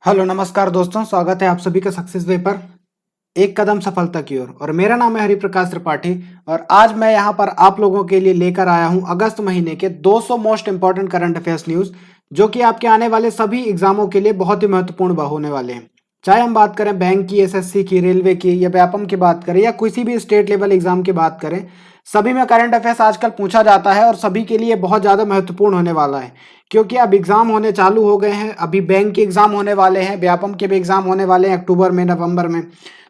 Hello नमस्कार दोस्तों, स्वागत है आप सभी का सक्सेस वे पर एक कदम सफलता की ओर। और मेरा नाम है हरिप्रकाश त्रिपाठी और आज मैं यहाँ पर आप लोगों के लिए लेकर आया हूँ अगस्त महीने के 200 most important current affairs news, जो कि आपके आने वाले सभी एग्जामों के लिए बहुत ही महत्वपूर्ण होने वाले हैं। चाहे हम बात करें बैंक की, एसएससी की, रेलवे की या व्यापम की बात करें या किसी भी स्टेट लेवल एग्जाम की बात करें, सभी में करंट अफेयर्स आजकल पूछा जाता है और सभी के लिए बहुत ज़्यादा महत्वपूर्ण होने वाला है। क्योंकि अब एग्जाम होने चालू हो गए हैं, अभी बैंक के एग्जाम होने वाले हैं, व्यापम के भी एग्जाम होने वाले हैं अक्टूबर में, नवंबर में।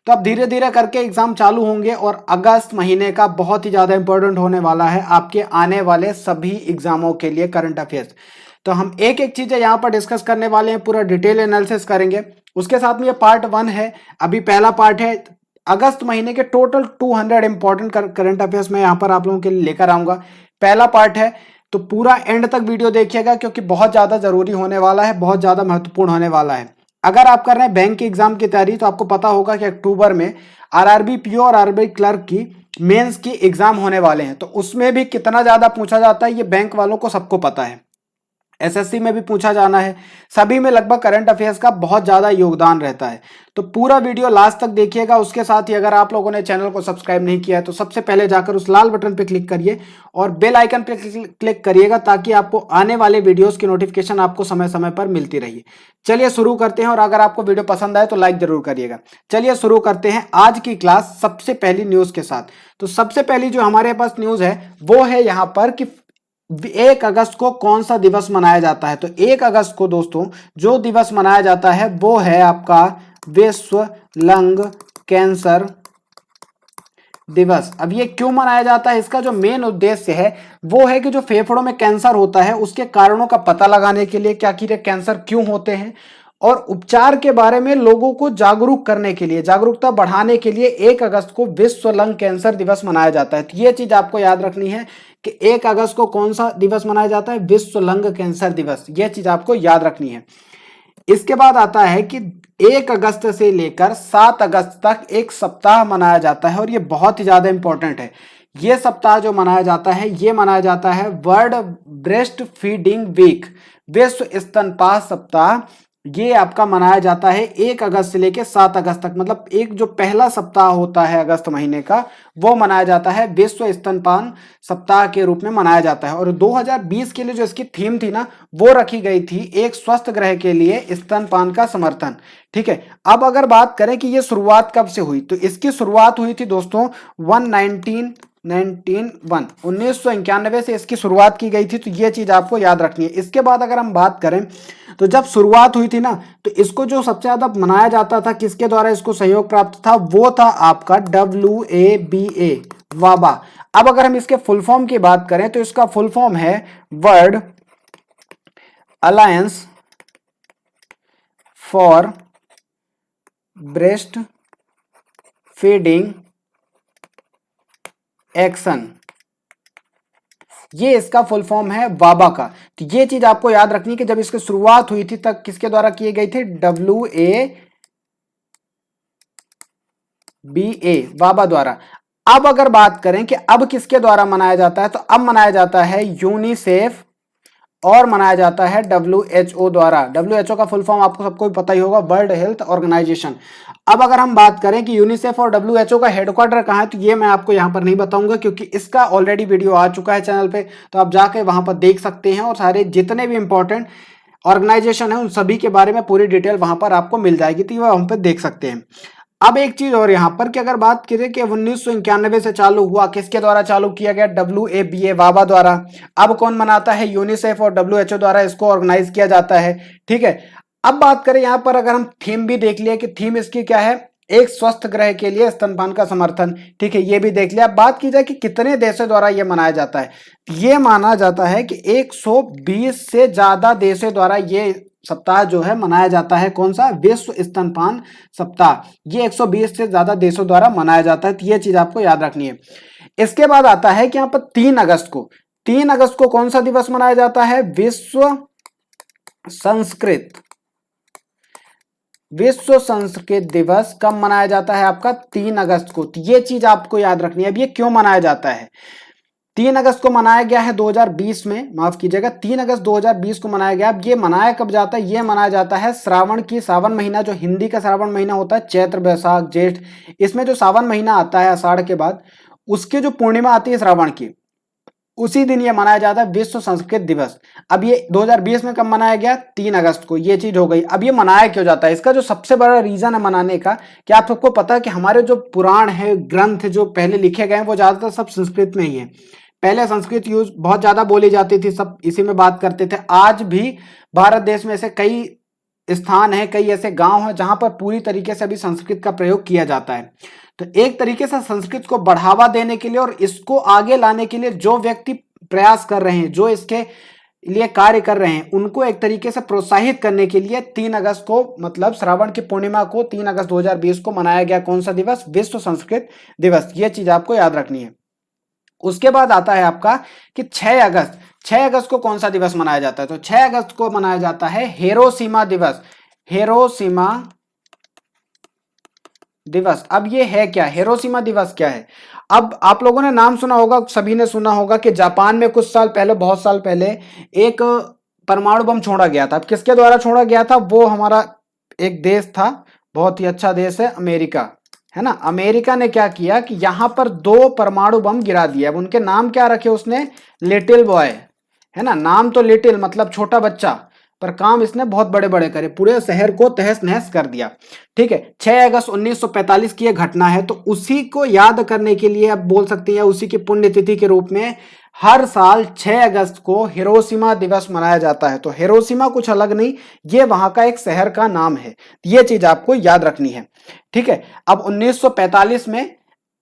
तो अब धीरे धीरे करके एग्जाम चालू होंगे और अगस्त महीने का बहुत ही ज़्यादा इंपॉर्टेंट होने वाला है आपके आने वाले सभी एग्जामों के लिए करंट अफेयर्स। तो हम एक एक चीज़ें यहाँ पर डिस्कस करने वाले हैं, पूरा डिटेल एनालिसिस करेंगे। उसके साथ में ये पार्ट 1 है, अभी पहला पार्ट है। अगस्त महीने के टोटल 200 इंपॉर्टेंट करंट अफेयर्स में यहाँ पर आप लोगों के लिए लेकर आऊंगा। पहला पार्ट है, तो पूरा एंड तक वीडियो देखिएगा क्योंकि बहुत ज़्यादा जरूरी होने वाला है, बहुत ज़्यादा महत्वपूर्ण होने वाला है। अगर आप कर रहे हैं बैंक के एग्जाम की तैयारी तो आपको पता होगा कि अक्टूबर में आरआरबी पीओ और आरआरबी क्लर्क की मेंस की एग्जाम होने वाले हैं। तो उसमें भी कितना ज़्यादा पूछा जाता है ये बैंक वालों को सबको पता है। एसएससी में भी पूछा जाना है, सभी में लगभग करंट अफेयर्स का बहुत ज़्यादा योगदान रहता है। तो पूरा वीडियो लास्ट तक देखिएगा। उसके साथ ही अगर आप लोगों ने चैनल को सब्सक्राइब नहीं किया है तो सबसे पहले जाकर उस लाल बटन पर क्लिक करिए और बेल आइकन पर क्लिक करिएगा ताकि आपको आने वाले वीडियोस की नोटिफिकेशन आपको समय समय पर मिलती रही। चलिए शुरू करते हैं और अगर आपको वीडियो पसंद आए तो लाइक जरूर करिएगा। चलिए शुरू करते हैं आज की क्लास सबसे पहली न्यूज़ के साथ। तो सबसे पहली जो हमारे पास न्यूज़ है वो है यहाँ पर कि 1 अगस्त को कौन सा दिवस मनाया जाता है। तो 1 अगस्त को दोस्तों जो दिवस मनाया जाता है वो है आपका विश्व लंग कैंसर दिवस। अब ये क्यों मनाया जाता है, इसका जो मेन उद्देश्य है वो है कि जो फेफड़ों में कैंसर होता है उसके कारणों का पता लगाने के लिए, क्या आखिर कैंसर क्यों होते हैं और उपचार के बारे में लोगों को जागरूक करने के लिए, जागरूकता बढ़ाने के लिए 1 अगस्त को विश्व लंग कैंसर दिवस मनाया जाता है। तो ये चीज आपको याद रखनी है कि 1 अगस्त को कौन सा दिवस मनाया जाता है, विश्व लंग कैंसर दिवस। ये चीज आपको याद रखनी है। इसके बाद आता है कि 1 अगस्त से लेकर 7 अगस्त तक एक सप्ताह मनाया जाता है और ये बहुत ही ज्यादा इंपॉर्टेंट है। ये सप्ताह जो मनाया जाता है ये मनाया जाता है वर्ल्ड ब्रेस्ट फीडिंग वीक, विश्व स्तनपान सप्ताह। ये आपका मनाया जाता है 1 अगस्त से लेकर 7 अगस्त तक, मतलब एक जो पहला सप्ताह होता है अगस्त महीने का वो मनाया जाता है विश्व स्तनपान सप्ताह के रूप में मनाया जाता है। और 2020 के लिए जो इसकी थीम थी ना वो रखी गई थी एक स्वस्थ ग्रह के लिए स्तनपान का समर्थन। ठीक है, अब अगर बात करें कि ये शुरुआत कब से हुई तो इसकी शुरुआत हुई थी दोस्तों 1991 से इसकी शुरुआत की गई थी। तो ये चीज आपको याद रखनी है। इसके बाद अगर हम बात करें तो जब शुरुआत हुई थी ना तो इसको जो सबसे ज्यादा मनाया जाता था, किसके द्वारा इसको सहयोग प्राप्त था, वो था आपका WABA, वाबा। अब अगर हम इसके फुल फॉर्म की बात करें तो इसका फुल फॉर्म है world alliance for breast feeding action. ये इसका फुल फॉर्म है वाबा का। तो ये चीज आपको याद रखनी है कि जब इसकी शुरुआत हुई थी तब किसके द्वारा की गई थी, WABA, वाबा द्वारा। अब अगर बात करें कि अब किसके द्वारा मनाया जाता है तो अब मनाया जाता है यूनिसेफ और मनाया जाता है WHO द्वारा। WHO का फुल फॉर्म आपको सबको पता ही होगा, वर्ल्ड हेल्थ ऑर्गेनाइजेशन। अब अगर हम बात करें कि यूनिसेफ और WHO का हेडक्वार्टर कहाँ है तो ये मैं आपको यहाँ पर नहीं बताऊंगा क्योंकि इसका ऑलरेडी वीडियो आ चुका है चैनल पे, तो आप जाके वहां पर देख सकते हैं और सारे जितने भी इंपॉर्टेंट ऑर्गेनाइजेशन है उन सभी के बारे में पूरी डिटेल वहां पर आपको मिल जाएगी, तो वहां पर देख सकते हैं। अब एक चीज और यहाँ पर कि अगर बात करें कि 1991 से चालू हुआ, किसके द्वारा चालू किया गया, WABA, वाबा द्वारा। अब कौन मनाता है, यूनिसेफ और WHO द्वारा इसको ऑर्गेनाइज किया जाता है। ठीक है, अब बात करें यहाँ पर अगर हम थीम भी देख लिया कि थीम इसकी क्या है, एक स्वस्थ ग्रह के लिए स्तनपान का समर्थन। ठीक है, ये भी देख लिया। अब बात की जाए कि कितने देशों द्वारा ये मनाया जाता है, ये माना जाता है कि 120 से ज्यादा देशों द्वारा ये सप्ताह जो है मनाया जाता है। कौन सा, विश्व स्तनपान सप्ताह। ये 120 से ज्यादा देशों द्वारा मनाया जाता है। तो ये चीज आपको याद रखनी है। इसके बाद आता है कि यहाँ पर 3 अगस्त को कौन सा दिवस मनाया जाता है, विश्व संस्कृत दिवस। कब मनाया जाता है आपका, 3 अगस्त को। तो ये चीज आपको याद रखनी है। अब ये क्यों मनाया जाता है, 3 अगस्त को मनाया गया है 2020 में, माफ कीजिएगा 3 अगस्त 2020 को मनाया गया। अब ये मनाया कब जाता है? ये मनाया जाता है सावन महीना, जो हिंदी का श्रावण महीना होता है, चैत्र वैशाख जेठ, इसमें जो सावन महीना आता है आषाढ़ के बाद, उसकी जो पूर्णिमा आती है श्रावण की, उसी दिन ये मनाया जाता है विश्व संस्कृत दिवस। अब ये 2020 में कब मनाया गया? 3 अगस्त को। ये चीज हो गई। अब ये मनाया क्यों जाता है? इसका जो सबसे बड़ा रीजन है मनाने का, क्या आप सबको पता है कि हमारे जो पुराण है, ग्रंथ जो पहले लिखे गए हैं, वो ज्यादातर सब संस्कृत में ही है। पहले संस्कृत यूज बहुत ज्यादा बोली जाती थी, सब इसी में बात करते थे। आज भी भारत देश में ऐसे कई स्थान है, कई ऐसे गांव हैं जहां पर पूरी तरीके से अभी संस्कृत का प्रयोग किया जाता है। तो एक तरीके से संस्कृत को बढ़ावा देने के लिए और इसको आगे लाने के लिए जो व्यक्ति प्रयास कर रहे हैं, जो इसके लिए कार्य कर रहे हैं, उनको एक तरीके से प्रोत्साहित करने के लिए 3 अगस्त को, मतलब श्रावण की पूर्णिमा को 3 अगस्त 2020 को मनाया गया। कौन सा दिवस? विश्व संस्कृत दिवस। ये चीज आपको याद रखनी है। उसके बाद आता है आपका कि 6 अगस्त। 6 अगस्त को कौन सा दिवस मनाया जाता है? तो 6 अगस्त को मनाया जाता है हिरोशिमा दिवस। हिरोशिमा दिवस। अब ये है क्या? हिरोशिमा दिवस क्या है? अब आप लोगों ने नाम सुना होगा, सभी ने सुना होगा कि जापान में कुछ साल पहले, बहुत साल पहले, एक परमाणु बम छोड़ा गया था। अब किसके द्वारा छोड़ा गया था? वो हमारा एक देश था, बहुत ही अच्छा देश है, अमेरिका, है ना। अमेरिका ने क्या किया कि यहां पर 2 परमाणु बम गिरा दिया। अब उनके नाम क्या रखे उसने? लिटिल बॉय, है ना। नाम तो लिटिल मतलब छोटा बच्चा, पर काम इसने बहुत बड़े बड़े करे, पूरे शहर को तहस नहस कर दिया। ठीक है, 6 अगस्त 1945 की यह घटना है। तो उसी को याद करने के लिए आप बोल सकते हैं, उसी की पुण्यतिथि के रूप में हर साल 6 अगस्त को हिरोशिमा दिवस मनाया जाता है। तो हिरोशिमा कुछ अलग नहीं, ये वहां का एक शहर का नाम है। ये चीज आपको याद रखनी है। ठीक है, अब 1945 में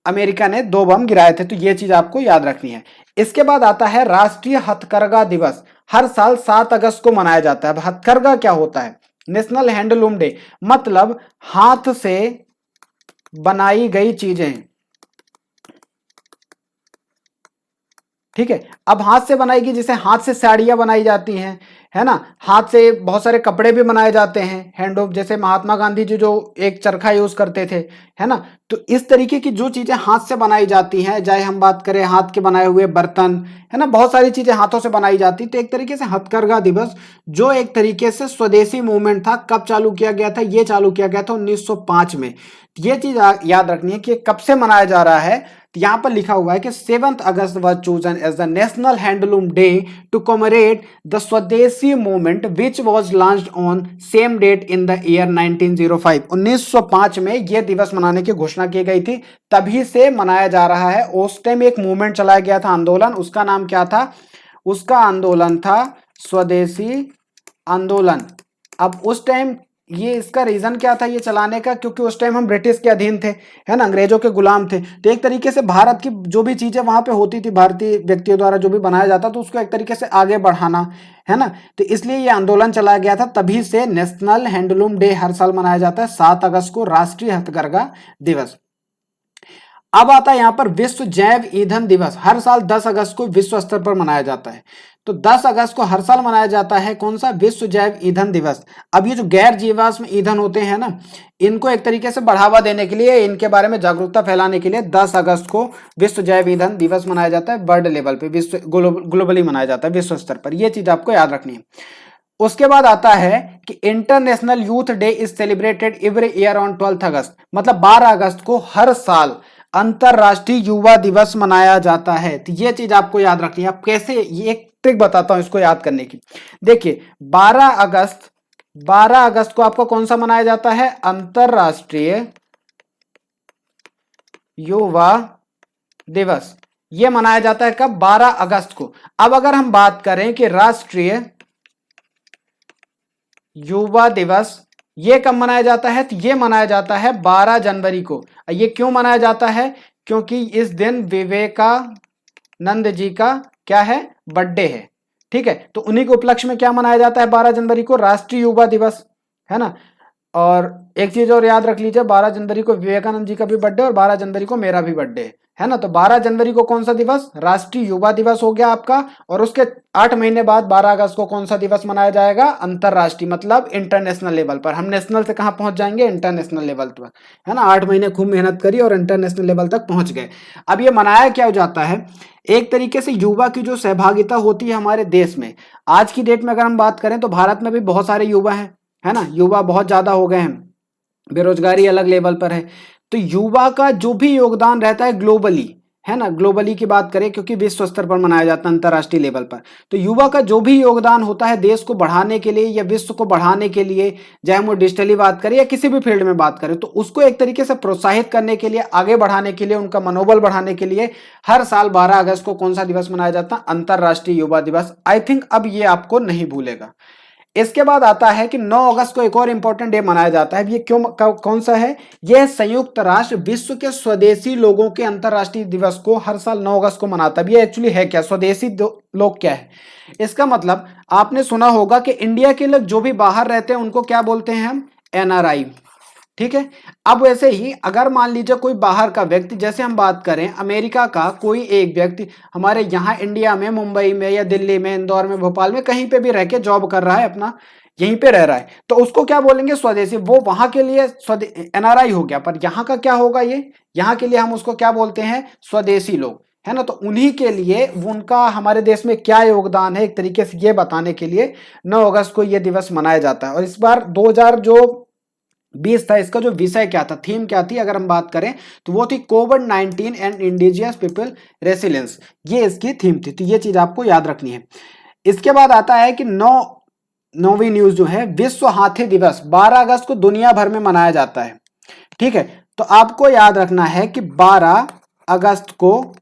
अमेरिका ने 2 बम गिराए थे, तो ये चीज आपको याद रखनी है। इसके बाद आता है राष्ट्रीय हथकरघा दिवस। हर साल 7 अगस्त को मनाया जाता है। अब हथकरघा क्या होता है? नेशनल हैंडलूम डे, मतलब हाथ से बनाई गई चीजें। ठीक है, अब हाथ से बनाएगी, जैसे हाथ से साड़ियां बनाई जाती हैं, है ना। हाथ से बहुत सारे कपड़े भी बनाए जाते हैं, हैंडलूम, जैसे महात्मा गांधी जी जो एक चरखा यूज करते थे, है ना। तो इस तरीके की जो चीजें हाथ से बनाई जाती हैं, चाहे हम बात करें हाथ के बनाए हुए बर्तन, है ना, बहुत सारी चीजें हाथों से बनाई जाती। तो एक तरीके से हथकरघा दिवस, जो एक तरीके से स्वदेशी मूवमेंट था, कब चालू किया गया था? ये चालू किया गया था 1905 में। ये चीज याद रखनी है कि कब से मनाया जा रहा है। तो यहां पर लिखा हुआ है कि 7 August was chosen as the national handloom day to commemorate the Swadeshi movement which was launched on same date in the year 1905। 1905 में यह दिवस मनाने की घोषणा की गई थी, तभी से मनाया जा रहा है। उस टाइम एक मूवमेंट चलाया गया था, आंदोलन, उसका नाम क्या था? उसका आंदोलन था स्वदेशी आंदोलन। अब उस टाइम ये, इसका रीजन क्या था ये चलाने का? क्योंकि उस टाइम हम ब्रिटिश के अधीन थे, है ना, अंग्रेजों के गुलाम थे। तो एक तरीके से भारत की जो भी चीजें वहां पे होती थी, भारतीय व्यक्तियों द्वारा जो भी बनाया जाता, तो उसको एक तरीके से आगे बढ़ाना, है ना। तो इसलिए ये आंदोलन चलाया गया था, तभी से नेशनल हैंडलूम डे हर साल मनाया जाता है 7 अगस्त को, राष्ट्रीय हथकरघा दिवस। अब आता है यहां पर विश्व जैव ईंधन दिवस। हर साल 10 अगस्त को विश्व स्तर पर मनाया जाता है। तो 10 अगस्त को हर साल मनाया जाता है कौन सा? विश्व जैव ईंधन दिवस। अब ये जो गैर जीवाश्म ईंधन होते हैं ना, इनको एक तरीके से बढ़ावा देने के लिए, इनके बारे में जागरूकता फैलाने के लिए 10 अगस्त को विश्व जैव ईंधन दिवस मनाया जाता है। वर्ल्ड लेवल पे, विश्व ग्लोबली मनाया जाता है, विश्व स्तर पर। यह चीज आपको याद रखनी है। उसके बाद आता है कि international youth day is celebrated every year on 12 अगस्त, मतलब 12 अगस्त को हर साल अंतरराष्ट्रीय युवा दिवस मनाया जाता है। तो ये चीज आपको याद रखनी है। आप कैसे, ये एक ट्रिक बताता हूं इसको याद करने की। देखिए 12 अगस्त को आपको कौन सा मनाया जाता है? अंतरराष्ट्रीय युवा दिवस। ये मनाया जाता है कब? 12 अगस्त को। अब अगर हम बात करें कि राष्ट्रीय युवा दिवस ये कब मनाया जाता है? तो ये मनाया जाता है 12 जनवरी को। ये क्यों मनाया जाता है? क्योंकि इस दिन विवेकानंद जी का क्या है? बर्थडे है। ठीक है, तो उन्हीं के उपलक्ष्य में क्या मनाया जाता है 12 जनवरी को? राष्ट्रीय युवा दिवस, है ना। और एक चीज और याद रख लीजिए, 12 जनवरी को विवेकानंद जी का भी बर्थडे और 12 जनवरी को मेरा भी बर्थडे है ना। तो 12 जनवरी को कौन सा दिवस, राष्ट्रीय युवा दिवस हो गया आपका। और उसके 8 महीने बाद 12 अगस्त को कौन सा दिवस मनाया जाएगा, अंतरराष्ट्रीय, मतलब इंटरनेशनल लेवल पर। हम नेशनल से कहां पहुंच जाएंगे, इंटरनेशनल लेवल पर, है ना। 8 महीने खूब मेहनत करी और इंटरनेशनल लेवल तक पहुंच गए। अब ये मनाया क्या हो जाता है, एक तरीके से युवा की जो सहभागिता होती है हमारे देश में। आज की डेट में अगर हम बात करें तो भारत में भी बहुत सारे युवा हैं, है ना। युवा बहुत ज्यादा हो गए हैं, बेरोजगारी अलग लेवल पर है। तो युवा का जो भी योगदान रहता है ग्लोबली, है ना, ग्लोबली की बात करें क्योंकि विश्व स्तर पर मनाया जाता है, अंतरराष्ट्रीय लेवल पर। तो युवा का जो भी योगदान होता है देश को बढ़ाने के लिए या विश्व को बढ़ाने के लिए, चाहे हम डिजिटली बात करें या किसी भी फील्ड में बात करें, तो उसको एक तरीके से प्रोत्साहित करने के लिए, आगे बढ़ाने के लिए, उनका मनोबल बढ़ाने के लिए हर साल 12 अगस्त को कौन सा दिवस मनाया जाता है, अंतरराष्ट्रीय युवा दिवस। आई थिंक अब ये आपको नहीं भूलेगा। इसके बाद आता है कि 9 अगस्त को एक और इंपॉर्टेंट डे मनाया जाता है। ये क्यों, कौन सा है, यह संयुक्त राष्ट्र विश्व के स्वदेशी लोगों के अंतरराष्ट्रीय दिवस को हर साल 9 अगस्त को मनाता है। ये एक्चुअली है क्या, स्वदेशी लोग क्या है, इसका मतलब आपने सुना होगा कि इंडिया के लोग जो भी बाहर रहते हैं उनको क्या बोलते हैं हम, एनआरआई, ठीक है। अब वैसे ही अगर मान लीजिए कोई बाहर का व्यक्ति, जैसे हम बात करें अमेरिका का कोई एक व्यक्ति हमारे यहाँ इंडिया में, मुंबई में या दिल्ली में, इंदौर में, भोपाल में, कहीं पे भी रह के जॉब कर रहा है, अपना यहीं पे रह रहा है, तो उसको क्या बोलेंगे, स्वदेशी। वो वहां के लिए एनआरआई हो गया। पर यहाँ का क्या होगा, ये यहाँ के लिए हम उसको क्या बोलते हैं, स्वदेशी लोग, है ना। तो उन्हीं के लिए उनका हमारे देश में क्या योगदान है, एक तरीके से ये बताने के लिए 9 अगस्त को ये दिवस मनाया जाता है। और इस बार 2020 था, इसका जो विषय क्या था, थीम क्या थी, अगर हम बात करें तो वो थी कोविड-19 एंड इंडिजियस पीपल रेसिलियंस, ये इसकी थीम थी। तो ये चीज आपको याद रखनी है। इसके बाद आता है कि नौवीं न्यूज जो है, विश्व हाथी दिवस 12 अगस्त को दुनिया भर में मनाया जाता है, ठीक है। तो आपको याद रखना है कि 12 अगस्त को,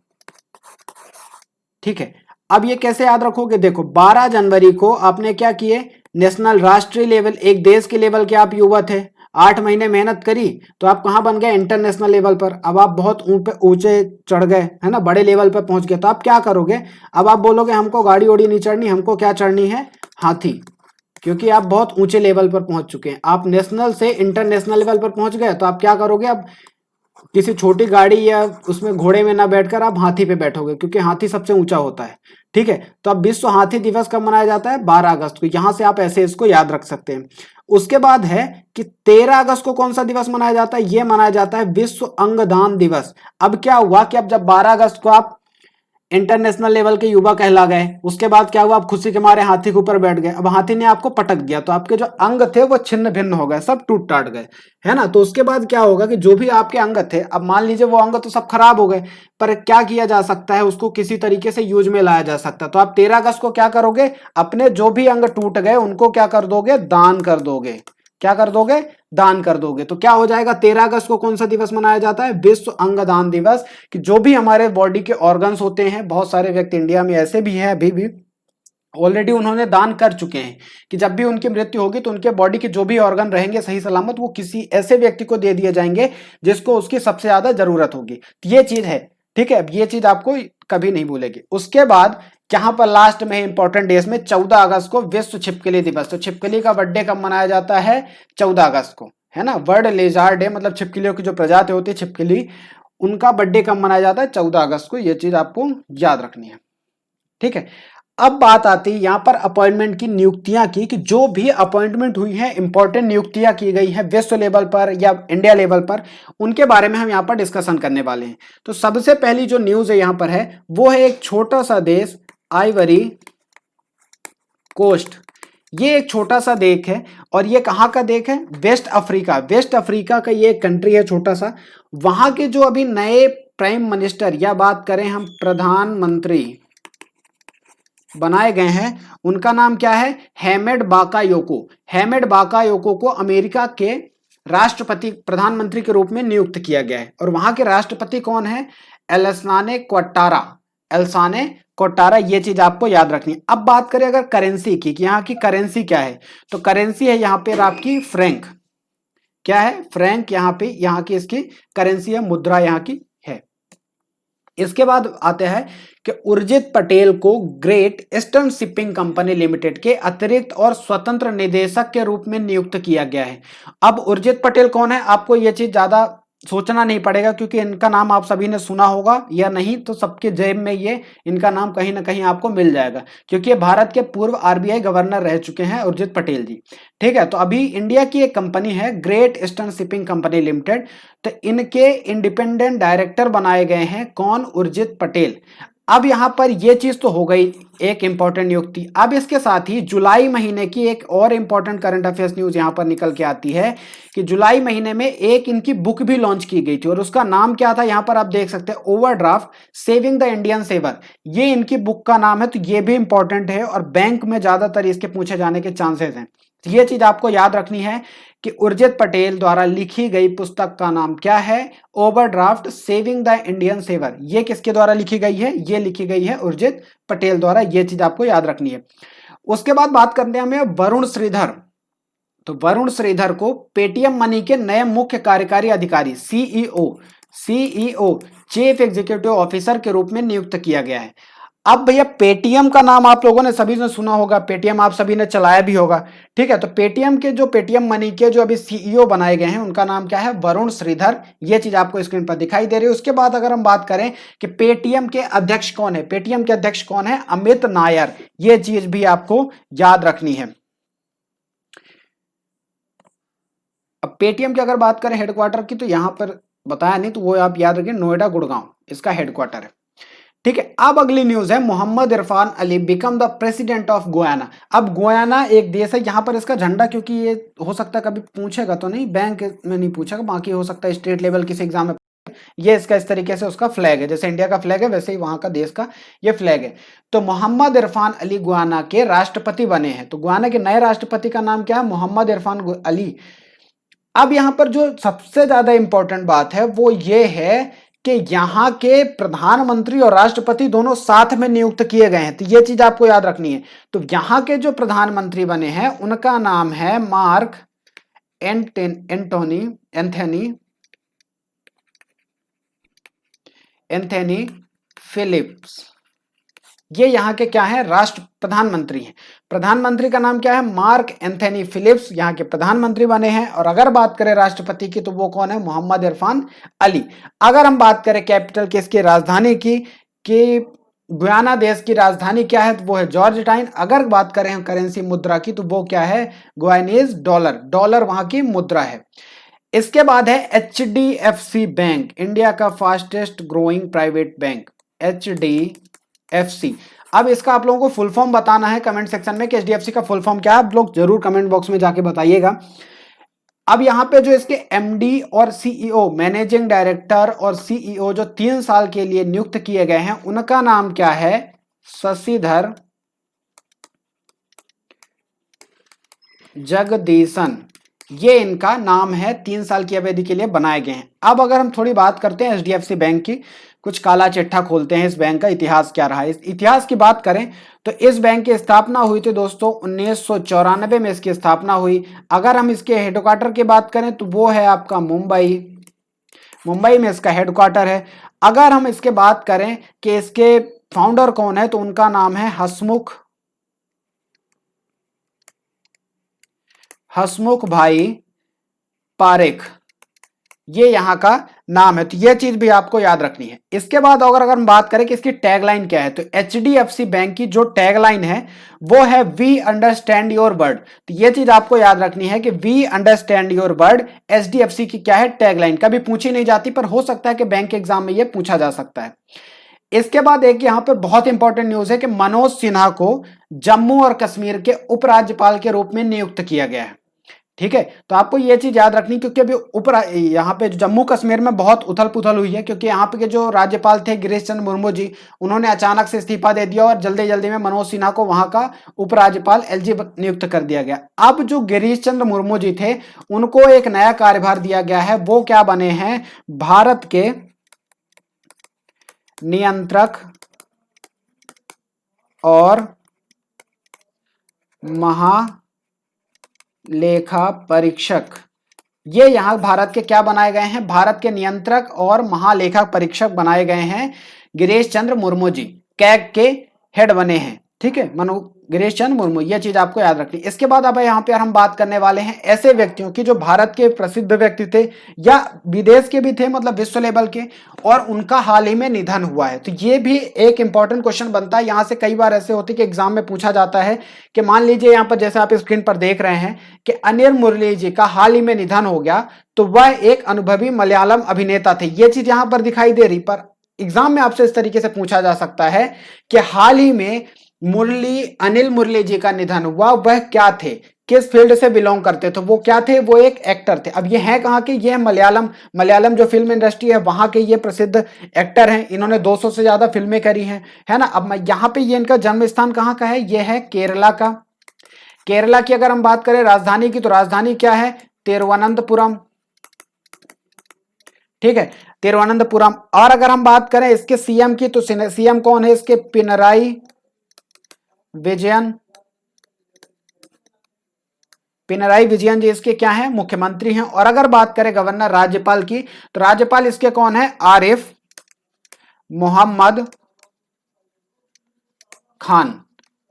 ठीक है। अब ये कैसे याद रखोगे, देखो 12 जनवरी को आपने क्या किए, नेशनल, राष्ट्रीय लेवल, एक देश के लेवल के आप युवा थे, 8 महीने मेहनत करी, तो आप कहां बन गए, इंटरनेशनल लेवल पर। अब आप बहुत ऊंचे चढ़ गए, है ना, बड़े लेवल पर पहुंच गए। तो आप क्या करोगे, अब आप बोलोगे हमको गाड़ी ओड़ी नहीं चढ़नी, हमको क्या चढ़नी है, हाथी, क्योंकि आप बहुत ऊंचे लेवल पर पहुंच चुके हैं। आप नेशनल से इंटरनेशनल लेवल पर पहुंच गए, तो आप क्या करोगे, अब किसी छोटी गाड़ी या उसमें घोड़े में ना बैठकर आप हाथी पे बैठोगे, क्योंकि हाथी सबसे ऊंचा होता है, ठीक है। तो अब विश्व हाथी दिवस कब मनाया जाता है, 12 अगस्त को। यहां से आप ऐसे इसको याद रख सकते हैं। उसके बाद है कि 13 अगस्त को कौन सा दिवस मनाया जाता है, यह मनाया जाता है विश्व अंगदान दिवस। अब क्या हुआ कि अब जब 12 अगस्त को आप इंटरनेशनल लेवल के युवा कहला गए, उसके बाद क्या हुआ, आप खुशी के मारे हाथी के ऊपर बैठ गए। अब हाथी ने आपको पटक दिया, तो आपके जो अंग थे वो छिन्न भिन्न हो गए, सब टूट टाट गए, है ना। तो उसके बाद क्या होगा कि जो भी आपके अंग थे, अब मान लीजिए वो अंग तो सब खराब हो गए, पर क्या किया जा सकता है, उसको किसी तरीके से यूज में लाया जा सकता है। तो आप 13 अगस्त को क्या करोगे, अपने जो भी अंग टूट गए उनको क्या कर दोगे, दान कर दोगे। क्या कर दोगे, दान कर दोगे। तो क्या हो जाएगा, 13 अगस्त को कौन सा दिवस मनाया जाता है, विश्व अंगदान दिवस। कि जो भी हमारे बॉडी के ऑर्गन्स होते हैं, बहुत सारे व्यक्ति इंडिया में ऐसे भी हैं अभी भी, ऑलरेडी उन्होंने दान कर चुके हैं कि जब भी उनकी मृत्यु होगी तो उनके बॉडी के जो भी ऑर्गन रहेंगे सही सलामत, वो किसी ऐसे व्यक्ति को दे दिए जाएंगे जिसको उसकी सबसे ज्यादा जरूरत होगी। तो ये चीज है, ठीक है। अब ये चीज आपको कभी नहीं भूलेगी। उसके बाद यहाँ पर लास्ट में इंपॉर्टेंट डेज में 14 अगस्त को विश्व छिपकली दिवस। तो छिपकली का बर्थडे कब मनाया जाता है, 14 अगस्त को, है ना। वर्ल्ड लेजर्ड डे, मतलब छिपकलियों की जो प्रजाति होती है छिपकली, उनका बर्थडे कब मनाया जाता है, 14 अगस्त को। ये चीज आपको याद रखनी है, ठीक है। अब बात आती है यहाँ पर अपॉइंटमेंट की, नियुक्तियां की, कि जो भी अपॉइंटमेंट हुई है, इंपॉर्टेंट नियुक्तियां की गई है विश्व लेवल पर या इंडिया लेवल पर, उनके बारे में हम यहाँ पर डिस्कशन करने वाले हैं। तो सबसे पहली जो न्यूज है यहाँ पर है, वो है एक छोटा सा देश, आइवरी कोस्ट। ये एक छोटा सा देश है, और ये कहाँ का देश है, वेस्ट अफ्रीका। वेस्ट अफ्रीका का ये कंट्री है छोटा सा। वहां के जो अभी नए प्राइम मिनिस्टर, या बात करें हम प्रधानमंत्री बनाए गए हैं, उनका नाम क्या है, हेमेड बाकायोको। हेमेड बाकायोको को अमेरिका के राष्ट्रपति, प्रधानमंत्री के रूप में नियुक्त किया गया है। और वहां के राष्ट्रपति कौन है, एल्साने क्वाटारा। एल्साने क्वाटारा, ये चीज आपको याद रखनी है। अब बात करें अगर करेंसी की, कि यहाँ की करेंसी क्या है, तो करेंसी है यहाँ पे आपकी फ्रैंक। क्या है, फ्रैंक। यहाँ पे, यहाँ की इसकी करेंसी है, मुद्रा यहाँ की है। इसके बाद आते हैं कि उर्जित पटेल को great eastern shipping company limited के अतिरिक्त और स्वतंत्र निदेशक के रूप में नियुक्त किया गया है। अब उर्जित पटेल कौन है, आपको यह चीज ज्यादा सोचना नहीं पड़ेगा, क्योंकि इनका नाम आप सभी ने सुना होगा, या नहीं तो सबके जेब में ये इनका नाम कहीं ना कहीं आपको मिल जाएगा, क्योंकि ये भारत के पूर्व आरबीआई गवर्नर रह चुके हैं उर्जित पटेल जी। ठीक है, तो अभी इंडिया की एक कंपनी है great eastern shipping company limited, तो इनके इंडिपेंडेंट डायरेक्टर बनाए गए हैं कौन? उर्जित पटेल। अब यहां पर ये चीज तो हो गई एक इंपॉर्टेंट नियुक्ति। अब इसके साथ ही जुलाई महीने की एक और इंपॉर्टेंट करंट अफेयर्स न्यूज यहां पर निकल के आती है कि जुलाई महीने में एक इनकी बुक भी लॉन्च की गई थी, और उसका नाम क्या था? यहां पर आप देख सकते हैं, overdraft saving the Indian saver, ये इनकी बुक का नाम है। तो ये भी इंपॉर्टेंट है और बैंक में ज्यादातर इसके पूछे जाने के चांसेस हैं। तो ये चीज आपको याद रखनी है कि उर्जित पटेल द्वारा लिखी गई पुस्तक का नाम क्या है? Overdraft saving the Indian saver. ये किसके द्वारा लिखी गई है? ये लिखी गई है उर्जित पटेल द्वारा। ये चीज आपको याद रखनी है। उसके बाद बात करते हैं हमें वरुण श्रीधर। तो वरुण श्रीधर को पेटीएम मनी के नए मुख्य कार्यकारी अधिकारी सीईओ चीफ एग्जीक्यूटिव ऑफिसर के रूप में नियुक्त किया गया है। अब भैया पेटीएम का नाम आप लोगों ने सभी ने सुना होगा, पेटीएम आप सभी ने चलाया भी होगा। ठीक है, तो पेटीएम के जो पेटीएम मनी के जो अभी सीईओ बनाए गए हैं उनका नाम क्या है? वरुण श्रीधर। ये चीज आपको स्क्रीन पर दिखाई दे रही है। उसके बाद अगर हम बात करें कि पेटीएम के अध्यक्ष कौन है, पेटीएम के अध्यक्ष कौन है? अमित नायर। ये चीज भी आपको याद रखनी है। अब पेटीएम की अगर बात करें हेडक्वार्टर की, तो यहां पर बताया नहीं, तो वो आप याद रखिए, नोएडा गुड़गांव इसका हेडक्वार्टर है। ठीक है, अब अगली न्यूज है, Mohamed Irfaan Ali become the president of Guyana. अब गुयाना एक देश है, यहां पर इसका झंडा, क्योंकि ये हो सकता है कभी पूछेगा तो नहीं, बैंक में नहीं पूछेगा, बाकी हो सकता है स्टेट लेवल किसी एग्जाम में। ये इसका इस तरीके से उसका फ्लैग है, जैसे इंडिया का फ्लैग है वैसे ही वहां का देश का ये फ्लैग है। तो मोहम्मद इरफान अली गुयाना के राष्ट्रपति बने हैं। तो गुयाना के नए राष्ट्रपति का नाम क्या है? मोहम्मद इरफान अली। अब यहां पर जो सबसे ज्यादा इंपॉर्टेंट बात है वो ये है कि यहां के प्रधानमंत्री और राष्ट्रपति दोनों साथ में नियुक्त किए गए हैं। तो ये चीज आपको याद रखनी है। तो यहां के जो प्रधानमंत्री बने हैं उनका नाम है मार्क एंथनी फिलिप्स। ये यहाँ के क्या है? राष्ट्र प्रधानमंत्री हैं। प्रधानमंत्री का नाम क्या है? मार्क एंथनी फिलिप्स यहाँ के प्रधानमंत्री बने हैं। और अगर बात करें राष्ट्रपति की, तो वो कौन है? मोहम्मद इरफान अली। अगर हम बात करें कैपिटल की, इसकी राजधानी की, कि गुयाना देश की राजधानी क्या है, तो वो है जॉर्ज टाउन। अगर बात करें करेंसी मुद्रा की, तो वो क्या है? गुयानीज डॉलर। डॉलर वहां की मुद्रा है। इसके बाद है HDFC बैंक, इंडिया का fastest growing private bank, HDFC। अब इसका आप लोगों को फुल फॉर्म बताना है कमेंट सेक्शन में कि HDFC का फुल फॉर्म क्या है। आप लोग जरूर कमेंट बॉक्स में जाके बताइएगा। अब यहां पे जो इसके MD और CEO, मैनेजिंग डायरेक्टर और CEO जो 3 साल के लिए नियुक्त किए गए हैं, उनका नाम क्या है? शशिधर जगदीशन। ये इनका नाम है, 3 साल की अवधि के लिए बनाए गए हैं। अब अगर हम थोड़ी बात करते हैं HDFC बैंक की, कुछ काला चिट्ठा खोलते हैं, इस बैंक का इतिहास क्या रहा है। इस इतिहास की बात करें तो इस बैंक की स्थापना हुई थी दोस्तों 1994 में इसकी स्थापना हुई। अगर हम इसके हेडक्वार्टर की बात करें तो वो है आपका मुंबई में इसका हेडक्वार्टर है। अगर हम इसके बात करें कि इसके फाउंडर कौन है, तो उनका नाम है हसमुख भाई पारेख। ये यहाँ का नाम है। तो ये चीज भी आपको याद रखनी है। इसके बाद अगर हम बात करें कि इसकी टैगलाइन क्या है, तो HDFC बैंक की जो टैगलाइन है वो है वी अंडरस्टैंड योर वर्ड। तो ये चीज आपको याद रखनी है कि we understand your word HDFC की क्या है? टैगलाइन। कभी पूछी नहीं जाती, पर हो सकता है कि बैंक के एग्जाम में ये पूछा जा सकता है। इसके बाद एक यहाँ पर बहुत इंपॉर्टेंट न्यूज है कि मनोज सिन्हा को जम्मू और कश्मीर के उपराज्यपाल के रूप में नियुक्त किया गया है। ठीक है, तो आपको ये चीज याद रखनी, क्योंकि अभी यहाँ पे जम्मू कश्मीर में बहुत उथल पुथल हुई है, क्योंकि यहाँ पे के जो राज्यपाल थे गिरीश चंद्र मुर्मू जी, उन्होंने अचानक से इस्तीफा दे दिया और जल्दी जल्दी में मनोज सिन्हा को वहां का उपराज्यपाल LG नियुक्त कर दिया गया। अब जो गिरीश चंद्र मुर्मू जी थे उनको एक नया कार्यभार दिया गया है। वो क्या बने हैं? भारत के नियंत्रक और लेखा परीक्षक। ये यहां भारत के क्या बनाए गए हैं? भारत के नियंत्रक और महालेखा परीक्षक बनाए गए हैं गिरीश चंद्र मुर्मू जी। कैग के हेड बने हैं। ठीक है, गिरीश चंद्र मुर्मू, ये चीज आपको याद रखनी। इसके बाद अब यहाँ पे हम बात करने वाले हैं ऐसे व्यक्तियों की जो भारत के प्रसिद्ध व्यक्ति थे या विदेश के भी थे, मतलब विश्व लेवल के, और उनका हाल ही में निधन हुआ है। तो ये भी एक इंपॉर्टेंट क्वेश्चन बनता है। यहाँ से कई बार ऐसे होते कि एग्जाम में पूछा जाता है कि मान लीजिए यहाँ पर जैसे आप स्क्रीन पर देख रहे हैं कि अनिल मुरली जी का हाल ही में निधन हो गया, तो वह एक अनुभवी मलयालम अभिनेता थे। ये चीज यहाँ पर दिखाई दे रही, पर एग्जाम में आपसे इस तरीके से पूछा जा सकता है कि हाल ही में अनिल मुरली जी का निधन हुआ, वह क्या थे, किस फील्ड से बिलोंग करते थे, वो क्या थे, वो एक एक्टर थे। अब ये है कहाँ के, ये मलयालम जो फिल्म इंडस्ट्री है वहां के ये प्रसिद्ध एक्टर हैं। इन्होंने 200 से ज्यादा फिल्में करी हैं, है ना। अब यहाँ पे ये इनका जन्म स्थान कहाँ का है, ये है केरला का। केरला की अगर हम बात करें राजधानी की, तो राजधानी क्या है, तिरुवनंतपुरम, ठीक है, तिरुवनंतपुरम। और अगर हम बात करें इसके सीएम की, तो सीएम कौन है इसके, पिनराई विजयन जी इसके क्या है, मुख्यमंत्री हैं। और अगर बात करें गवर्नर राज्यपाल की, तो राज्यपाल इसके कौन है, आरिफ मोहम्मद खान।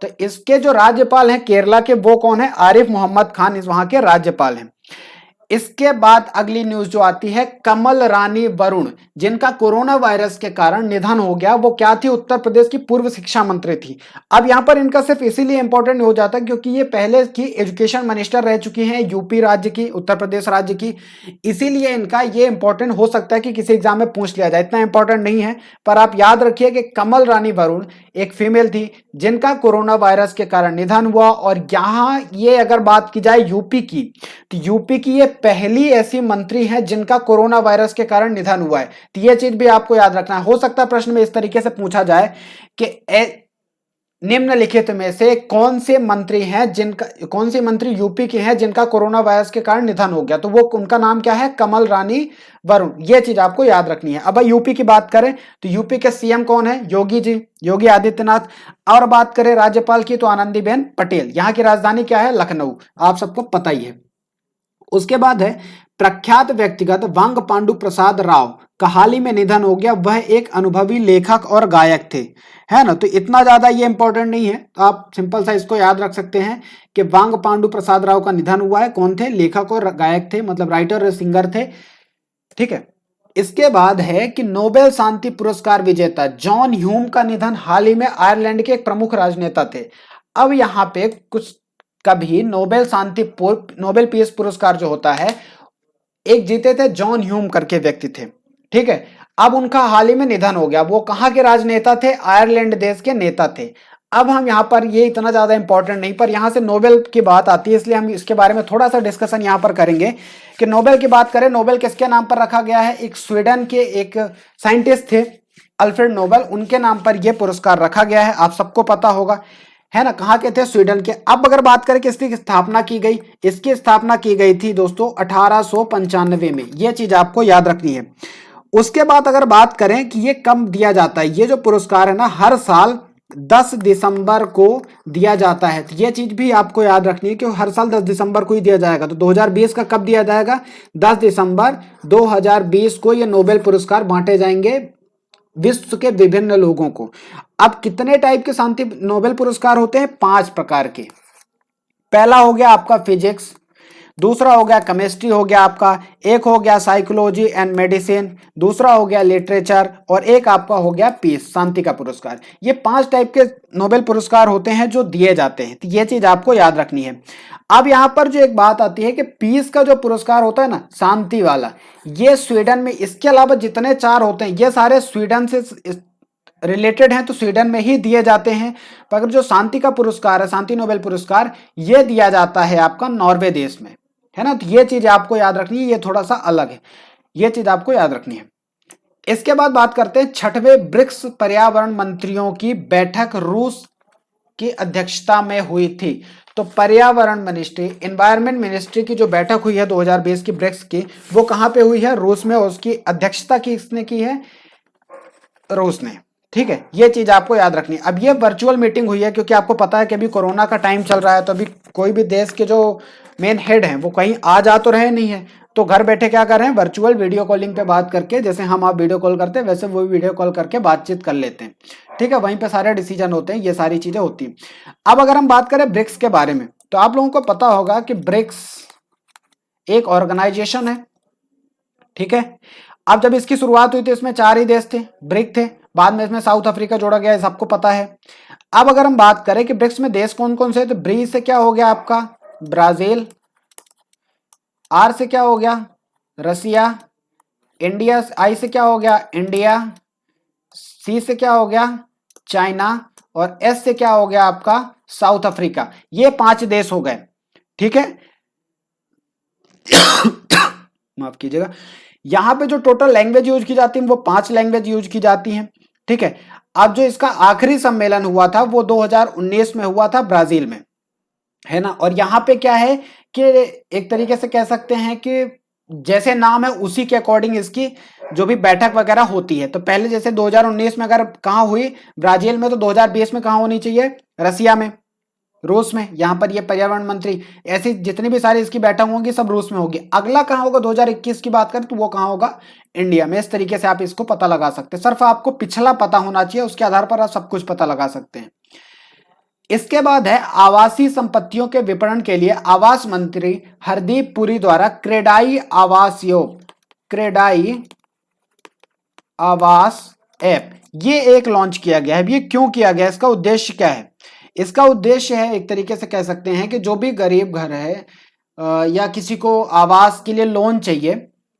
तो इसके जो राज्यपाल हैं केरला के, वो कौन है, आरिफ मोहम्मद खान, इस वहां के राज्यपाल हैं। इसके बाद अगली न्यूज जो आती है, कमल रानी वरुण, जिनका कोरोना वायरस के कारण निधन हो गया, वो क्या थी, उत्तर प्रदेश की पूर्व शिक्षा मंत्री थी। अब यहां पर इनका सिर्फ इसीलिए इंपॉर्टेंट हो जाता है क्योंकि ये पहले की एजुकेशन मिनिस्टर रह चुकी हैं यूपी राज्य की, उत्तर प्रदेश राज्य की, इसीलिए इनका ये इंपॉर्टेंट हो सकता है कि किसी एग्जाम में पूछ लिया जाए। इतना इंपॉर्टेंट नहीं है, पर आप याद रखिए कि कमल रानी वरुण एक फीमेल थी जिनका कोरोना वायरस के कारण निधन हुआ। और यहां ये अगर बात की जाए यूपी की, तो यूपी की ये पहली ऐसी मंत्री है जिनका कोरोना वायरस के कारण निधन हुआ है। तो ये चीज भी आपको याद रखना है। हो सकता है प्रश्न में इस तरीके से पूछा जाए कि निम्नलिखित में से कौन से मंत्री हैं जिनका, कौन सी मंत्री यूपी की हैं जिनका कोरोना वायरस के कारण निधन हो गया, तो वो उनका नाम क्या है, कमल रानी वरुण। ये चीज आपको याद रखनी है। अब यूपी की बात करें तो यूपी के सीएम कौन है, योगी जी, योगी आदित्यनाथ। और बात करें राज्यपाल की तो आनंदीबेन पटेल। यहाँ की राजधानी क्या है, लखनऊ, आप सबको पता ही है। उसके बाद है प्रख्यात व्यक्तिगत वांग पांडु प्रसाद राव का हाल ही में निधन हो गया। वह एक अनुभवी लेखक और गायक थे, है ना। तो इतना ज्यादा ये इंपॉर्टेंट नहीं है, तो आप सिंपल सा इसको याद रख सकते हैं कि वांग पांडु प्रसाद राव का निधन हुआ है। कौन थे, लेखक और गायक थे, मतलब राइटर और सिंगर थे, ठीक है। इसके बाद है कि नोबेल शांति पुरस्कार विजेता जॉन ह्यूम का निधन। हाल ही में आयरलैंड के एक प्रमुख राजनेता थे। अब यहाँ पे कुछ, कभी नोबेल पीस पुरस्कार जो होता है, एक जीते थे जॉन ह्यूम करके व्यक्ति थे, ठीक है। अब उनका हाल ही में निधन हो गया। वो कहाँ के राजनेता थे, आयरलैंड देश के नेता थे। अब हम यहाँ पर, ये इतना ज्यादा इंपॉर्टेंट नहीं, पर यहाँ से नोबेल की बात आती है, इसलिए हम इसके बारे में थोड़ा सा डिस्कशन यहाँ पर करेंगे कि नोबेल की बात करें, नोबेल किसके नाम पर रखा गया है, एक स्वीडन के एक साइंटिस्ट थे अल्फ्रेड नोबेल, उनके नाम पर यह पुरस्कार रखा गया है। आप सबको पता होगा, है ना, कहाँ के थे, स्वीडन के। अब अगर बात करें किसकी स्थापना की गई, इसकी स्थापना की गई थी दोस्तों 1895 में। यह चीज आपको याद रखनी है। उसके बाद अगर बात करें कि ये कब दिया जाता है, ये जो पुरस्कार है ना, हर साल 10 दिसंबर को दिया जाता है। तो ये चीज भी आपको याद रखनी है कि हर साल 10 दिसंबर को ही दिया जाएगा। तो 2020 का कब दिया जाएगा, 10 दिसंबर 2020 को ये नोबेल पुरस्कार बांटे जाएंगे विश्व के विभिन्न लोगों को। अब कितने टाइप के शांति नोबेल पुरस्कार होते हैं, 5 प्रकार के। पहला हो गया आपका फिजिक्स, दूसरा हो गया केमिस्ट्री हो गया आपका, एक हो गया साइकोलॉजी एंड मेडिसिन, दूसरा हो गया लिटरेचर, और एक आपका हो गया पीस, शांति का पुरस्कार। ये 5 टाइप के नोबेल पुरस्कार होते हैं जो दिए जाते हैं। तो ये चीज आपको याद रखनी है। अब यहाँ पर जो एक बात आती है कि पीस का जो पुरस्कार होता है ना, शांति वाला, ये स्वीडन में, इसके अलावा जितने 4 होते हैं ये सारे स्वीडन से रिलेटेड हैं, तो स्वीडन में ही दिए जाते हैं। पर जो शांति का पुरस्कार है, शांति नोबेल पुरस्कार, ये दिया जाता है आपका नॉर्वे देश में, है ना। तो ये चीज आपको याद रखनी है, ये थोड़ा सा अलग है, ये चीज आपको याद रखनी है। इसके बाद बात करते हैं 6वें ब्रिक्स पर्यावरण मंत्रियों की बैठक रूस की अध्यक्षता में हुई थी। तो पर्यावरण मिनिस्ट्री, एनवायरमेंट मिनिस्ट्री की जो बैठक हुई है 2020 की ब्रिक्स की, वो कहां पे हुई है, रूस में। उसकी अध्यक्षता किसने की है, रूस ने, ठीक है। ये चीज आपको याद रखनी है। अब ये वर्चुअल मीटिंग हुई है क्योंकि आपको पता है कि अभी कोरोना का टाइम चल रहा है, तो अभी कोई भी देश के जो मेन हेड हैं वो कहीं आ जा तो रहे नहीं है, तो घर बैठे क्या कर रहे हैं, वर्चुअल वीडियो कॉलिंग पे बात करके, जैसे हम आप वीडियो कॉल करते हैं वैसे वो वीडियो कॉल करके बातचीत कर लेते हैं, ठीक है। वहीं पे सारे डिसीजन होते हैं, ये सारी चीजें होती हैं। अब अगर हम बात करें ब्रिक्स के बारे में, तो आप लोगों को पता होगा कि ब्रिक्स एक ऑर्गेनाइजेशन है, ठीक है। अब जब इसकी शुरुआत हुई थी इसमें 4 ही देश थे, ब्रिक थे, बाद में इसमें साउथ अफ्रीका जोड़ा गया है, सबको पता है। अब अगर हम बात करें कि ब्रिक्स में देश कौन कौन से, तो ब्री से क्या हो गया आपका ब्राजील, आर से क्या हो गया रसिया, इंडिया, आई से क्या हो गया इंडिया, सी से क्या हो गया चाइना, और एस से क्या हो गया आपका साउथ अफ्रीका। ये 5 देश हो गए, ठीक है। माफ कीजिएगा। यहां पे जो टोटल लैंग्वेज यूज की जाती है वो 5 लैंग्वेज यूज की जाती हैं, ठीक है। अब जो इसका आखिरी सम्मेलन हुआ था वो 2019 में हुआ था ब्राजील में, है ना। और यहाँ पे क्या है कि एक तरीके से कह सकते हैं कि जैसे नाम है उसी के अकॉर्डिंग इसकी जो भी बैठक वगैरह होती है। तो पहले जैसे 2019 में अगर कहाँ हुई ब्राजील में, तो 2020 में कहाँ होनी चाहिए रसिया में, रूस में। यहाँ पर ये पर्यावरण मंत्री, ऐसी जितनी भी सारी इसकी बैठक होंगी सब रूस में होगी। अगला कहाँ होगा 2021 की बात करें तो वो कहाँ होगा इंडिया में। इस तरीके से आप इसको पता लगा सकते हैं, सिर्फ आपको पिछला पता होना चाहिए, उसके आधार पर आप सब कुछ पता लगा सकते हैं। इसके बाद है आवासीय संपत्तियों के विपणन के लिए आवास मंत्री हरदीप पुरी द्वारा क्रेडाई आवास ऐप, ये एक लॉन्च किया गया है। ये क्यों किया गया, इसका उद्देश्य क्या है? इसका उद्देश्य है एक तरीके से कह सकते हैं कि जो भी गरीब घर है या किसी को आवास के लिए लोन चाहिए,